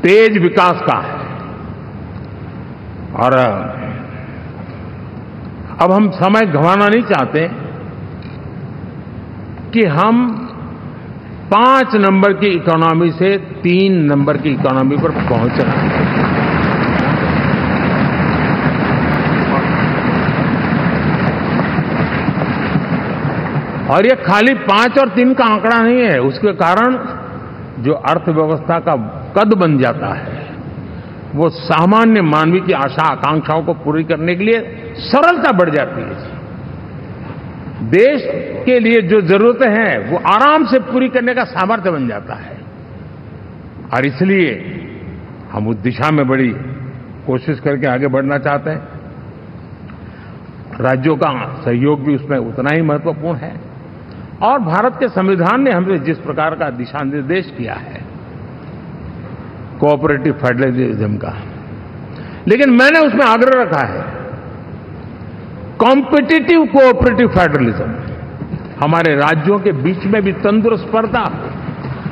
तेज विकास का है, और अब हम समय गंवाना नहीं चाहते कि हम 5 नंबर की इकोनॉमी से 3 नंबर की इकोनॉमी पर पहुंच रहे हैं। और ये खाली 5 और 3 का आंकड़ा नहीं है, उसके कारण जो अर्थव्यवस्था का कद बन जाता है, वो सामान्य मानवीय की आशा आकांक्षाओं को पूरी करने के लिए सरलता बढ़ जाती है। देश के लिए जो जरूरतें हैं वो आराम से पूरी करने का सामर्थ्य बन जाता है, और इसलिए हम उस दिशा में बड़ी कोशिश करके आगे बढ़ना चाहते हैं। राज्यों का सहयोग भी उसमें उतना ही महत्वपूर्ण है, और भारत के संविधान ने हमें जिस प्रकार का दिशा निर्देश किया है कोऑपरेटिव फेडरलिज्म का, लेकिन मैंने उसमें आग्रह रखा है कॉम्पिटिटिव कोऑपरेटिव फेडरलिज्म। हमारे राज्यों के बीच में भी तंदुरुस्त स्पर्धा हो,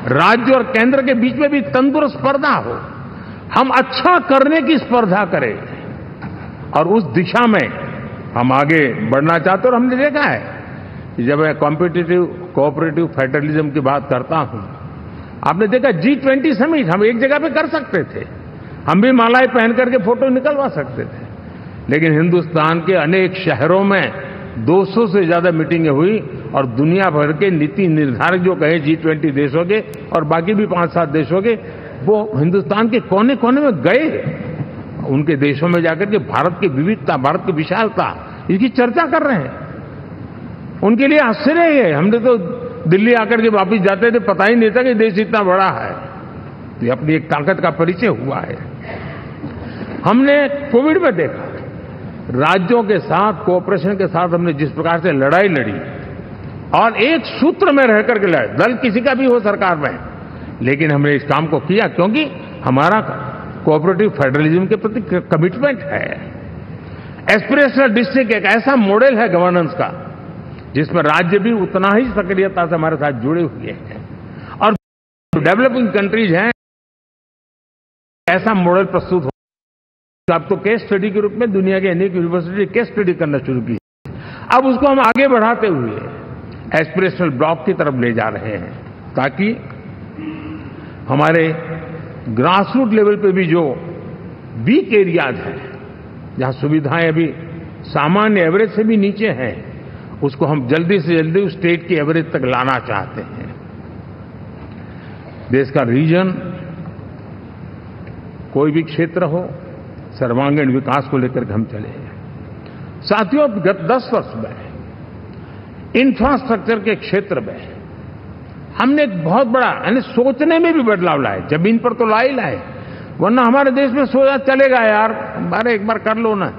राज्य और केंद्र के बीच में भी तंदुरुस्त स्पर्धा हो, हम अच्छा करने की स्पर्धा करें और उस दिशा में हम आगे बढ़ना चाहते हैं। और हमने देखा है कि जब मैं कॉम्पिटिटिव कोऑपरेटिव फेडरलिज्म की बात करता हूं, आपने देखा G20 समिट हम एक जगह पे कर सकते थे, हम भी मालाएं पहन करके फोटो निकलवा सकते थे, लेकिन हिंदुस्तान के अनेक शहरों में 200 से ज्यादा मीटिंगें हुई और दुनिया भर के नीति निर्धारक जो कहे G20 देशों के और बाकी भी 5-7 देशों के, वो हिंदुस्तान के कोने कोने में गए, उनके देशों में जाकर के भारत की विविधता, भारत की विशालता, इसकी चर्चा कर रहे हैं। उनके लिए आश्चर्य है, हमने तो दिल्ली आकर के वापिस जाते थे, पता ही नहीं था कि देश इतना बड़ा है। ये अपनी एक ताकत का परिचय हुआ है। हमने कोविड में देखा, राज्यों के साथ कोऑपरेशन के साथ हमने जिस प्रकार से लड़ाई लड़ी और एक सूत्र में रह करके लड़ाई, दल किसी का भी हो सरकार में, लेकिन हमने इस काम को किया क्योंकि हमारा कोऑपरेटिव फेडरलिज्म के प्रति कमिटमेंट है। एस्पिरेशनल डिस्ट्रिक्ट एक ऐसा मॉडल है गवर्नेंस का जिसमें राज्य भी उतना ही सक्रियता से हमारे साथ जुड़े हुए हैं और डेवलपिंग कंट्रीज हैं, ऐसा मॉडल प्रस्तुत हो। अब तो केस स्टडी के रूप में दुनिया के अनेक यूनिवर्सिटी केस स्टडी करना शुरू की। अब उसको हम आगे बढ़ाते हुए एस्पिरेशनल ब्लॉक की तरफ ले जा रहे हैं ताकि हमारे ग्रासरूट लेवल पे भी जो वीक एरियाज हैं, जहां सुविधाएं अभी सामान्य एवरेज से भी नीचे हैं, उसको हम जल्दी से जल्दी उस स्टेट की एवरेज तक लाना चाहते हैं। देश का रीजन, कोई भी क्षेत्र हो, सर्वांगीण विकास को लेकर के हम चले हैं। साथियों, गत 10 वर्ष में इंफ्रास्ट्रक्चर के क्षेत्र में हमने एक बहुत बड़ा, यानी सोचने में भी बदलाव लाए। जमीन पर तो लाए, वरना हमारे देश में सोचा चलेगा यार, अरे एक बार कर लो ना,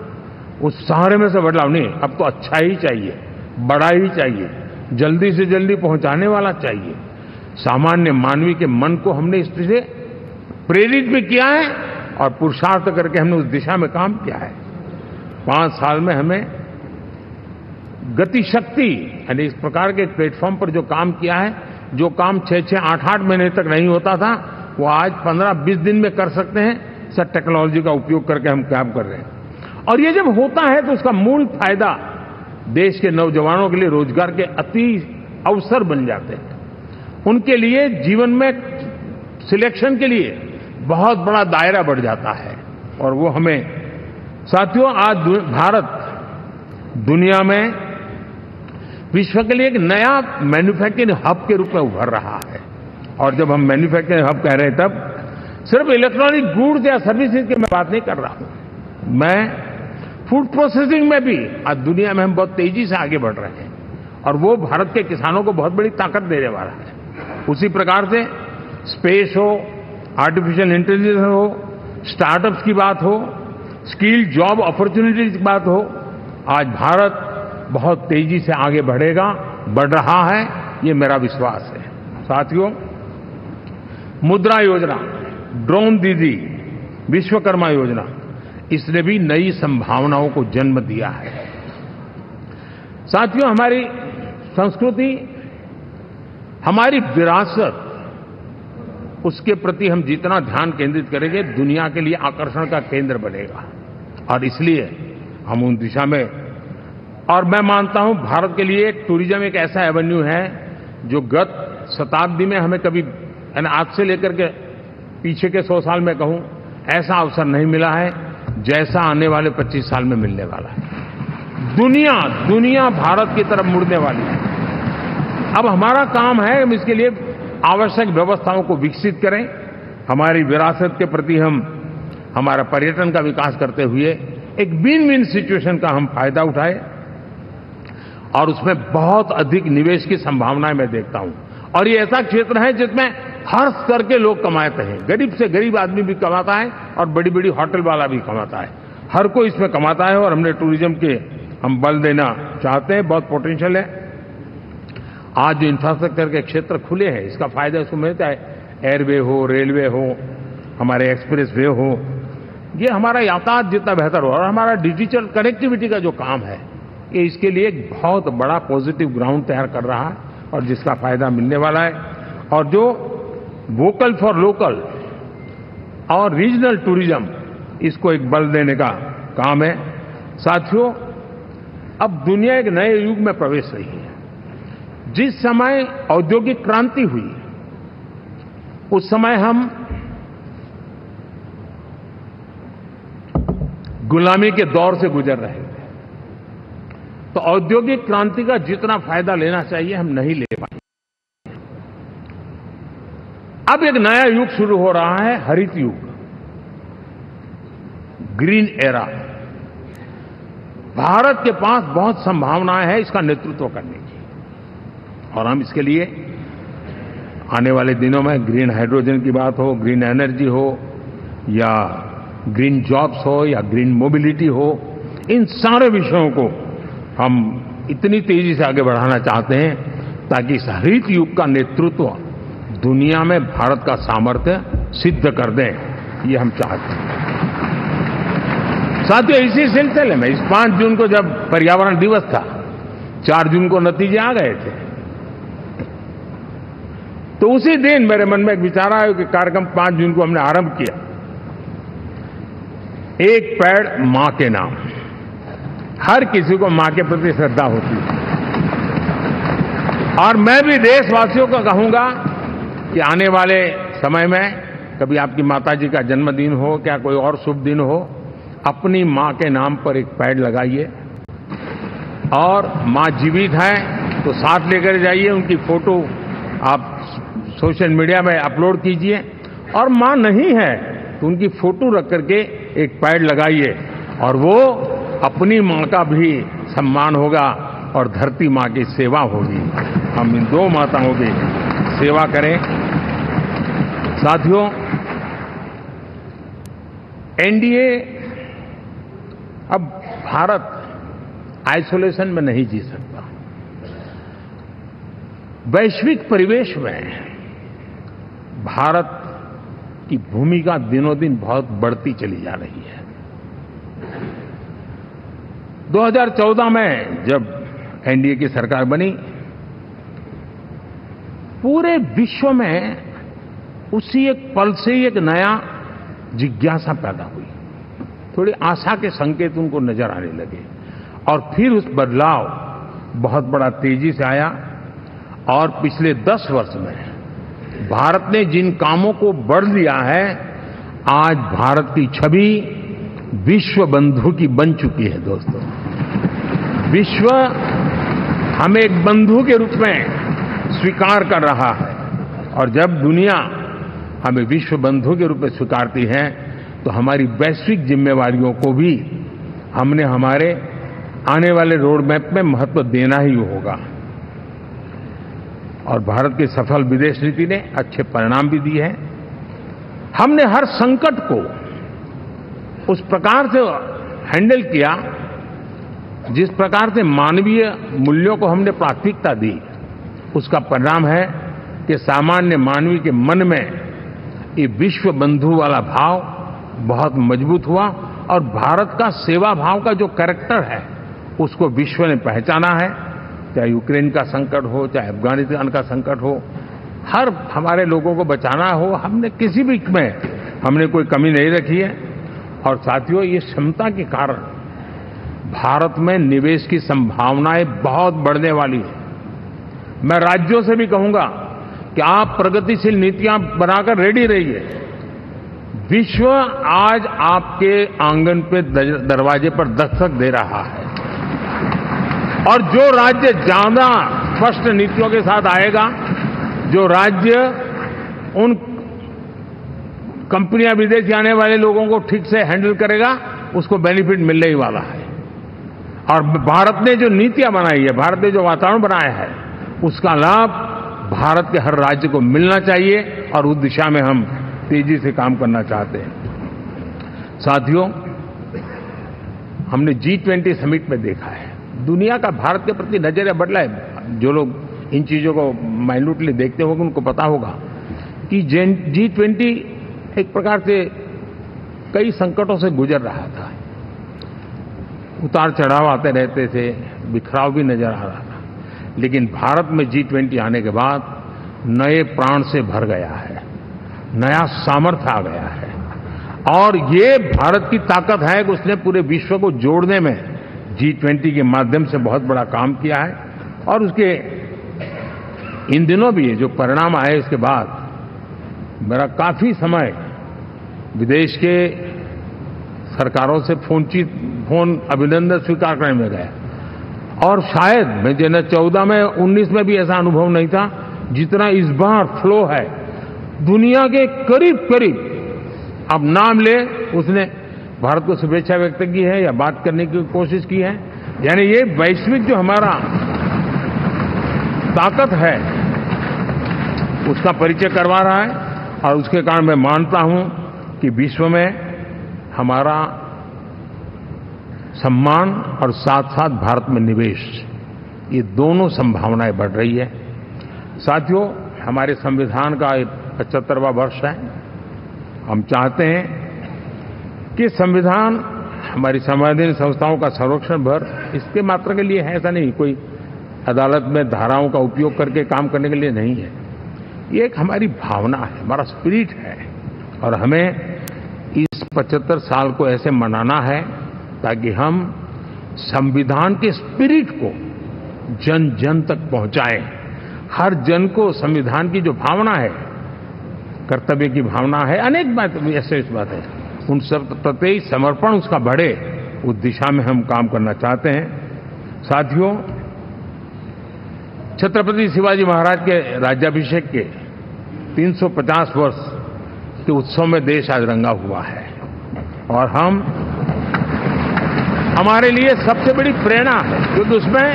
उस सारे में से बदलाव नहीं। अब तो अच्छा ही चाहिए, बड़ा ही चाहिए, जल्दी से जल्दी पहुंचाने वाला चाहिए। सामान्य मानवीय के मन को हमने इस से प्रेरित भी किया है और पुरुषार्थ करके हमने उस दिशा में काम किया है। 5 साल में हमें गति शक्ति, यानी इस प्रकार के प्लेटफॉर्म पर जो काम किया है, जो काम 6-6, 8-8 महीने तक नहीं होता था, वो आज 15-20 दिन में कर सकते हैं। सर, टेक्नोलॉजी का उपयोग करके हम काम कर रहे हैं और ये जब होता है तो उसका मूल फायदा देश के नौजवानों के लिए रोजगार के अति अवसर बन जाते हैं। उनके लिए जीवन में सिलेक्शन के लिए बहुत बड़ा दायरा बढ़ जाता है और वो हमें, साथियों, आज भारत दुनिया में विश्व के लिए एक नया मैन्युफैक्चरिंग हब के रूप में उभर रहा है। और जब हम मैन्युफैक्चरिंग हब कह रहे हैं तब सिर्फ इलेक्ट्रॉनिक गुड्स या सर्विसेज की मैं बात नहीं कर रहा हूं। मैं फूड प्रोसेसिंग में भी आज दुनिया में हम बहुत तेजी से आगे बढ़ रहे हैं और वो भारत के किसानों को बहुत बड़ी ताकत देने वाला है। उसी प्रकार से स्पेस हो, आर्टिफिशियल इंटेलिजेंस हो, स्टार्टअप्स की बात हो, स्किल जॉब अपॉर्चुनिटीज की बात हो, आज भारत बहुत तेजी से आगे बढ़ेगा, बढ़ रहा है, ये मेरा विश्वास है। साथियों, मुद्रा योजना, ड्रोन दीदी, विश्वकर्मा योजना, इसने भी नई संभावनाओं को जन्म दिया है। साथियों, हमारी संस्कृति, हमारी विरासत, उसके प्रति हम जितना ध्यान केंद्रित करेंगे, दुनिया के लिए आकर्षण का केंद्र बनेगा और इसलिए हम उन दिशा में, और मैं मानता हूं भारत के लिए टूरिज्म एक ऐसा एवेन्यू है जो गत शताब्दी में हमें कभी, आज से लेकर के पीछे के 100 साल में कहूं, ऐसा अवसर नहीं मिला है जैसा आने वाले 25 साल में मिलने वाला है। दुनिया भारत की तरफ मुड़ने वाली है। अब हमारा काम है हम इसके लिए आवश्यक व्यवस्थाओं को विकसित करें, हमारी विरासत के प्रति हम हमारा पर्यटन का विकास करते हुए एक विन विन सिचुएशन का हम फायदा उठाएं और उसमें बहुत अधिक निवेश की संभावनाएं मैं देखता हूं। और ये ऐसा क्षेत्र है जिसमें हर स्तर के लोग कमाते हैं, गरीब से गरीब आदमी भी कमाता है और बड़ी बड़ी होटल वाला भी कमाता है, हर कोई इसमें कमाता है और हमने टूरिज्म के हम बल देना चाहते हैं, बहुत पोटेंशियल है। आज जो इंफ्रास्ट्रक्चर के क्षेत्र खुले हैं, इसका फायदा इसको मिलता है, एयरवे हो, रेलवे हो, हमारे एक्सप्रेस वे हो, ये हमारा यातायात जितना बेहतर हो और हमारा डिजिटल कनेक्टिविटी का जो काम है ये इसके लिए एक बहुत बड़ा पॉजिटिव ग्राउंड तैयार कर रहा है और जिसका फायदा मिलने वाला है। और जो वोकल फॉर लोकल और रीजनल टूरिज्म, इसको एक बल देने का काम है। साथियों, अब दुनिया एक नए युग में प्रवेश रही है। जिस समय औद्योगिक क्रांति हुई, उस समय हम गुलामी के दौर से गुजर रहे थे, तो औद्योगिक क्रांति का जितना फायदा लेना चाहिए हम नहीं ले पाए। अब एक नया युग शुरू हो रहा है, हरित युग, ग्रीन एरा। भारत के पास बहुत संभावनाएं हैं इसका नेतृत्व करने की, और हम इसके लिए आने वाले दिनों में ग्रीन हाइड्रोजन की बात हो, ग्रीन एनर्जी हो, या ग्रीन जॉब्स हो, या ग्रीन मोबिलिटी हो, इन सारे विषयों को हम इतनी तेजी से आगे बढ़ाना चाहते हैं ताकि इस हरित युग का नेतृत्व दुनिया में भारत का सामर्थ्य सिद्ध कर दें, ये हम चाहते हैं। साथियों, इसी सिलसिले में इस 5 जून को जब पर्यावरण दिवस था, 4 जून को नतीजे आ गए थे, तो उसी दिन मेरे मन में एक विचार आया कि कार्यक्रम 5 जून को हमने आरंभ किया, एक पेड़ मां के नाम। हर किसी को मां के प्रति श्रद्धा होती है, और मैं भी देशवासियों को कहूंगा कि आने वाले समय में कभी आपकी माताजी का जन्मदिन हो, क्या कोई और शुभ दिन हो, अपनी मां के नाम पर एक पेड़ लगाइए, और मां जीवित है तो साथ लेकर जाइए, उनकी फोटो आप सोशल मीडिया में अपलोड कीजिए, और मां नहीं है तो उनकी फोटो रख करके एक पेड़ लगाइए, और वो अपनी मां का भी सम्मान होगा और धरती मां की सेवा होगी। हम इन 2 माताओं की सेवा करें। साथियों, एनडीए, अब भारत आइसोलेशन में नहीं जी सकता। वैश्विक परिवेश में भारत की भूमिका दिनों दिन बहुत बढ़ती चली जा रही है। 2014 में जब एनडीए की सरकार बनी, पूरे विश्व में उसी एक पल से ही एक नया जिज्ञासा पैदा हुई, थोड़ी आशा के संकेत उनको नजर आने लगे, और फिर उस बदलाव बहुत बड़ा तेजी से आया। और पिछले 10 वर्ष में भारत ने जिन कामों को बढ़ लिया है, आज भारत की छवि विश्व बंधु की बन चुकी है। दोस्तों, विश्व हमें एक बंधु के रूप में स्वीकार कर रहा है, और जब दुनिया हमें विश्व बंधु के रूप में स्वीकारती है तो हमारी वैश्विक जिम्मेवारियों को भी हमने हमारे आने वाले रोड मैप में महत्व देना ही होगा। और भारत की सफल विदेश नीति ने अच्छे परिणाम भी दिए हैं। हमने हर संकट को उस प्रकार से हैंडल किया जिस प्रकार से मानवीय मूल्यों को हमने प्राथमिकता दी। उसका परिणाम है कि सामान्य मानवी के मन में ये विश्व बंधु वाला भाव बहुत मजबूत हुआ, और भारत का सेवा भाव का जो कैरेक्टर है उसको विश्व ने पहचाना है। चाहे यूक्रेन का संकट हो, चाहे अफगानिस्तान का संकट हो, हर हमारे लोगों को बचाना हो, हमने किसी भी में हमने कोई कमी नहीं रखी है। और साथियों, ये क्षमता के कारण भारत में निवेश की संभावनाएं बहुत बढ़ने वाली है। मैं राज्यों से भी कहूंगा कि आप प्रगतिशील नीतियां बनाकर रेडी रहिए। विश्व आज आपके आंगन पे दरवाजे पर दस्तक दे रहा है, और जो राज्य ज्यादा स्पष्ट नीतियों के साथ आएगा, जो राज्य उन कंपनियां विदेश आने वाले लोगों को ठीक से हैंडल करेगा, उसको बेनिफिट मिलने ही वाला है। और भारत ने जो नीतियां बनाई है, भारत ने जो वातावरण बनाया है, उसका लाभ भारत के हर राज्य को मिलना चाहिए, और उस दिशा में हम तेजी से काम करना चाहते हैं। साथियों, हमने G20 समिट में देखा है, दुनिया का भारत के प्रति नजरिया बदला है। जो लोग इन चीजों को माइन्यूटली देखते होंगे उनको पता होगा कि G20 एक प्रकार से कई संकटों से गुजर रहा था। उतार चढ़ाव आते रहते थे, बिखराव भी नजर आ रहा था। लेकिन भारत में G20 आने के बाद नए प्राण से भर गया है, नया सामर्थ्य आ गया है। और ये भारत की ताकत है कि उसने पूरे विश्व को जोड़ने में G20 के माध्यम से बहुत बड़ा काम किया है। और उसके इन दिनों भी जो परिणाम आए इसके बाद मेरा काफी समय विदेश के सरकारों से फोन अभिनंदन स्वीकार करने में गया। और शायद मैं 2014 में 19 में भी ऐसा अनुभव नहीं था जितना इस बार फ्लो है। दुनिया के करीब करीब अब नाम ले उसने भारत को शुभेच्छा व्यक्त की है या बात करने की कोशिश की है। यानी ये वैश्विक जो हमारा ताकत है उसका परिचय करवा रहा है। और उसके कारण मैं मानता हूं कि विश्व में हमारा सम्मान और साथ साथ भारत में निवेश, ये दोनों संभावनाएं बढ़ रही है। साथियों, हमारे संविधान का 75वां वर्ष है। हम चाहते हैं कि संविधान हमारी संवैधानिक संस्थाओं का संरक्षण भर इसके मात्र के लिए है, ऐसा नहीं कोई अदालत में धाराओं का उपयोग करके काम करने के लिए नहीं है। ये एक हमारी भावना है, हमारा स्पिरिट है। और हमें इस 75 साल को ऐसे मनाना है ताकि हम संविधान के स्पिरिट को जन जन तक पहुंचाएं। हर जन को संविधान की जो भावना है, कर्तव्य की भावना है, अनेक बात ऐसे इस बात है, उन सब प्रति समर्पण उसका बढ़े, उस दिशा में हम काम करना चाहते हैं। साथियों, छत्रपति शिवाजी महाराज के राज्याभिषेक के 350 वर्ष के उत्सव में देश आज रंगा हुआ है। और हमारे लिए सबसे बड़ी प्रेरणा है क्योंकि उसमें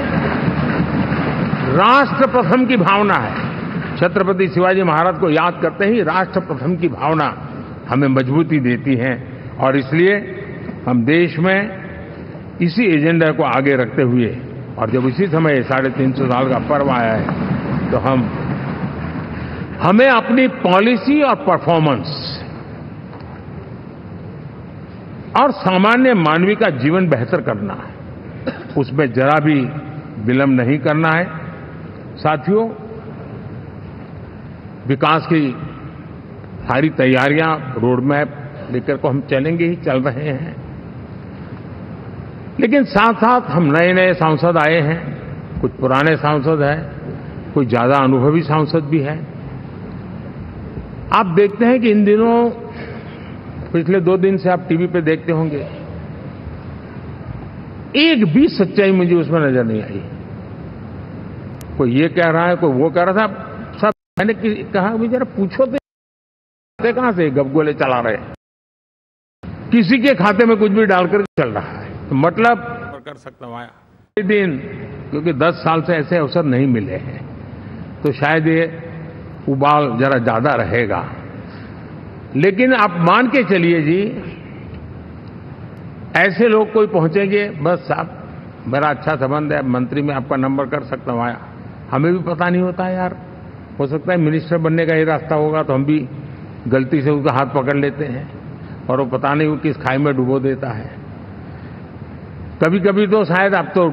राष्ट्र प्रथम की भावना है। छत्रपति शिवाजी महाराज को याद करते ही राष्ट्र प्रथम की भावना हमें मजबूती देती है। और इसलिए हम देश में इसी एजेंडा को आगे रखते हुए, और जब इसी समय 350 साल का पर्व आया है, तो हमें अपनी पॉलिसी और परफॉर्मेंस और सामान्य मानवीय का जीवन बेहतर करना है, उसमें जरा भी विलंब नहीं करना है। साथियों, विकास की सारी तैयारियां, रोड मैप लेकर को हम चलेंगे ही, चल रहे हैं। लेकिन साथ साथ हम नए नए सांसद आए हैं, कुछ पुराने सांसद हैं, कुछ ज्यादा अनुभवी सांसद भी हैं। आप देखते हैं कि इन दिनों पिछले 2 दिन से आप टीवी पे देखते होंगे, एक भी सच्चाई मुझे उसमें नजर नहीं आई। कोई ये कह रहा है, कोई वो कह रहा था। सब मैंने कहा मुझे जरा पूछो तो कहां से गपगोले चला रहे, किसी के खाते में कुछ भी डालकर चल रहा है। तो मतलब कर सकता हूं आया दिन, क्योंकि 10 साल से ऐसे अवसर नहीं मिले हैं, तो शायद ये उबाल जरा ज्यादा रहेगा। लेकिन आप मान के चलिए जी, ऐसे लोग कोई पहुंचेंगे, बस साहब मेरा अच्छा संबंध है, मंत्री में आपका नंबर कर सकता हूं आया। हमें भी पता नहीं होता यार, हो सकता है मिनिस्टर बनने का ही रास्ता होगा तो हम भी गलती से उसका हाथ पकड़ लेते हैं और वो पता नहीं वो किस खाई में डुबो देता है। कभी कभी तो शायद अब तो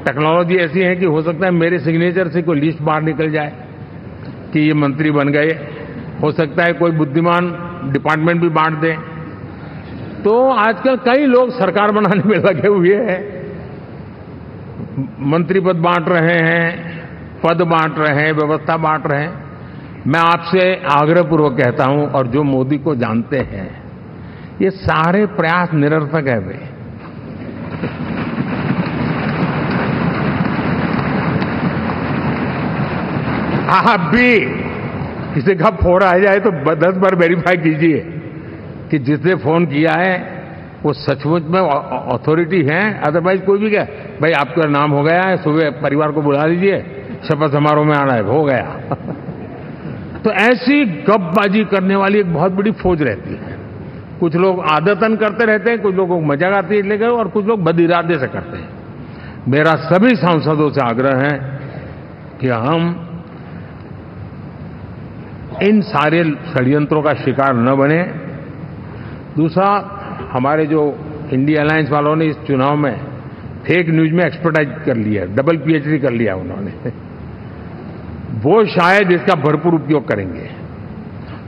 टेक्नोलॉजी ऐसी है कि हो सकता है मेरे सिग्नेचर से कोई लिस्ट बाहर निकल जाए कि ये मंत्री बन गए। हो सकता है कोई बुद्धिमान डिपार्टमेंट भी बांट दे। तो आजकल कई लोग सरकार बनाने में लगे हुए हैं, मंत्री पद बांट रहे हैं, पद बांट रहे हैं, व्यवस्था बांट रहे हैं। मैं आपसे आग्रहपूर्वक कहता हूं, और जो मोदी को जानते हैं, ये सारे प्रयास निरर्थक है। वे आप भी किसी का फोन आ जाए तो 10 बार वेरीफाई कीजिए कि जिसने फोन किया है वो सचमुच में अथॉरिटी है। अदरवाइज कोई भी कहे भाई आपका नाम हो गया है, सुबह परिवार को बुला लीजिए, शपथ समारोह में आना है, हो गया। तो ऐसी गपबाजी करने वाली एक बहुत बड़ी फौज रहती है। कुछ लोग आदतन करते रहते हैं, कुछ लोगों को मजाक आती है लेकर, और कुछ लोग बदइरादे से करते हैं। मेरा सभी सांसदों से आग्रह है कि हम इन सारे षड्यंत्रों का शिकार न बने। दूसरा, हमारे जो इंडिया अलायंस वालों ने इस चुनाव में फेक न्यूज में एक्सपर्टाइज कर लिया, डबल पीएचडी कर लिया उन्होंने। वो शायद इसका भरपूर उपयोग करेंगे।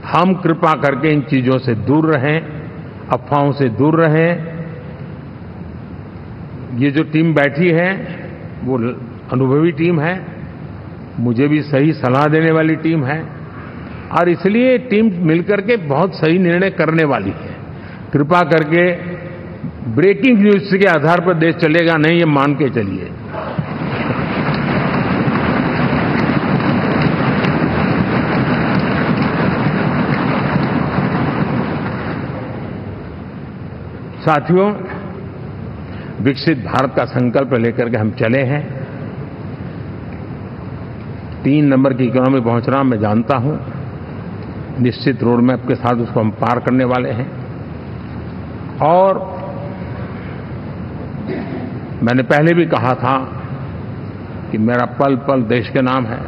हम कृपा करके इन चीजों से दूर रहें, अफवाहों से दूर रहें। ये जो टीम बैठी है वो अनुभवी टीम है, मुझे भी सही सलाह देने वाली टीम है, और इसलिए टीम मिलकर के बहुत सही निर्णय करने वाली है। कृपा करके ब्रेकिंग न्यूज के आधार पर देश चलेगा नहीं, ये मान के चलिए। साथियों, विकसित भारत का संकल्प लेकर के हम चले हैं। 3 नंबर की इकोनॉमी पहुंच रहा मैं जानता हूं। निश्चित रोड मैप के साथ उसको हम पार करने वाले हैं। और मैंने पहले भी कहा था कि मेरा पल पल देश के नाम है,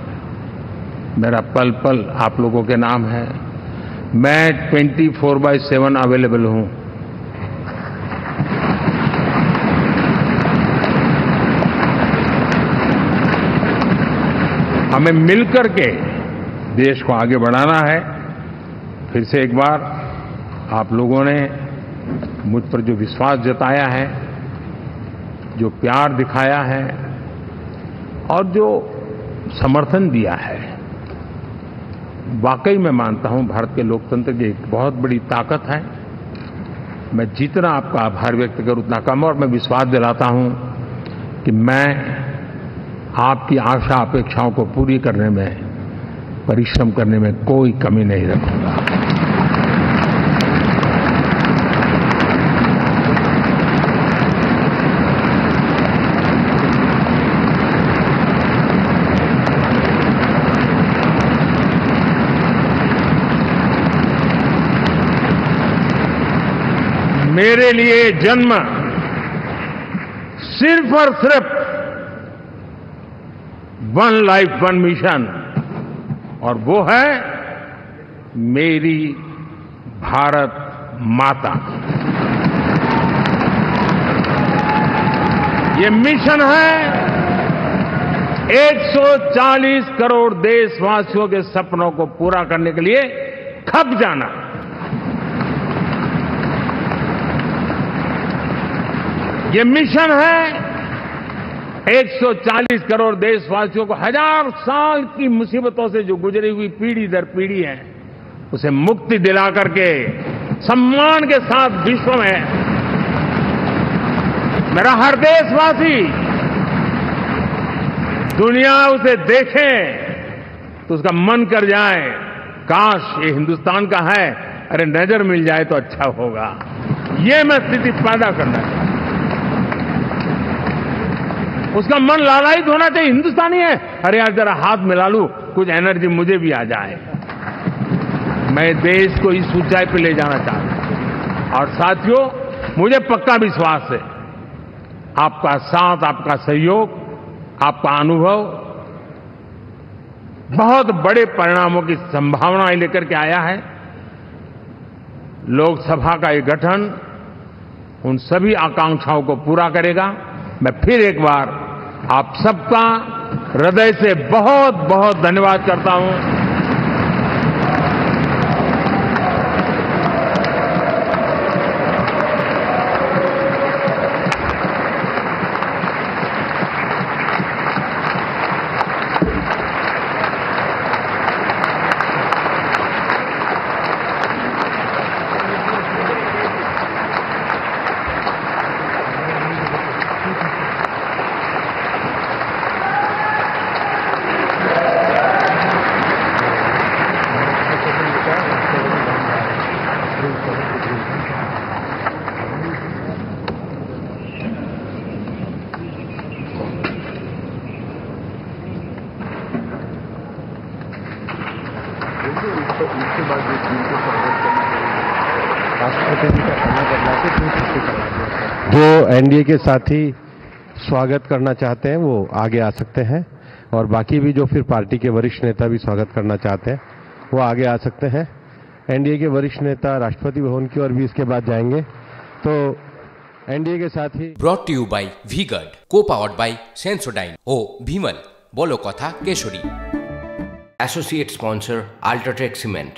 मेरा पल पल आप लोगों के नाम है। मैं 24/7 अवेलेबल हूं। हमें मिलकर के देश को आगे बढ़ाना है। फिर से एक बार आप लोगों ने मुझ पर जो विश्वास जताया है, जो प्यार दिखाया है और जो समर्थन दिया है, वाकई मैं मानता हूं भारत के लोकतंत्र की एक बहुत बड़ी ताकत है। मैं जितना आपका आभार व्यक्त करूं उतना कम, और मैं विश्वास दिलाता हूं कि मैं आपकी आशा अपेक्षाओं को पूरी करने में, परिश्रम करने में कोई कमी नहीं रखूंगा। मेरे लिए जन्म सिर्फ और सिर्फ 1 लाइफ 1 मिशन, और वो है मेरी भारत माता। ये मिशन है 140 करोड़ देशवासियों के सपनों को पूरा करने के लिए खप जाना। ये मिशन है 140 करोड़ देशवासियों को 1000 साल की मुसीबतों से जो गुजरी हुई पीढ़ी दर पीढ़ी है, उसे मुक्ति दिला करके सम्मान के साथ विश्व में मेरा हर देशवासी दुनिया उसे देखे तो उसका मन कर जाए, काश ये हिंदुस्तान का है, अरे नजर मिल जाए तो अच्छा होगा। ये मैं स्थिति पैदा करना चाहता हूं। उसका मन लालायित होना चाहिए, हिंदुस्तानी है, अरे यार जरा हाथ मिला लूं, कुछ एनर्जी मुझे भी आ जाए। मैं देश को इस ऊंचाई पे ले जाना चाहता हूं। और साथियों, मुझे पक्का विश्वास है आपका साथ, आपका सहयोग, आपका अनुभव बहुत बड़े परिणामों की संभावनाएं लेकर के आया है। लोकसभा का ये गठन उन सभी आकांक्षाओं को पूरा करेगा। मैं फिर एक बार आप सबका हृदय से बहुत बहुत धन्यवाद करता हूं। जो एनडीए के साथी स्वागत करना चाहते हैं वो आगे आ सकते हैं, और बाकी भी जो फिर पार्टी के वरिष्ठ नेता भी स्वागत करना चाहते हैं वो आगे आ सकते हैं। एनडीए के वरिष्ठ नेता राष्ट्रपति भवन की ओर भी इसके बाद जाएंगे। तो एनडीए के साथ ही brought to you by V-Guard, co-powered by Sensodyne ও ভিমল বলো কথা কেশরী। Associate sponsor UltraTech cement.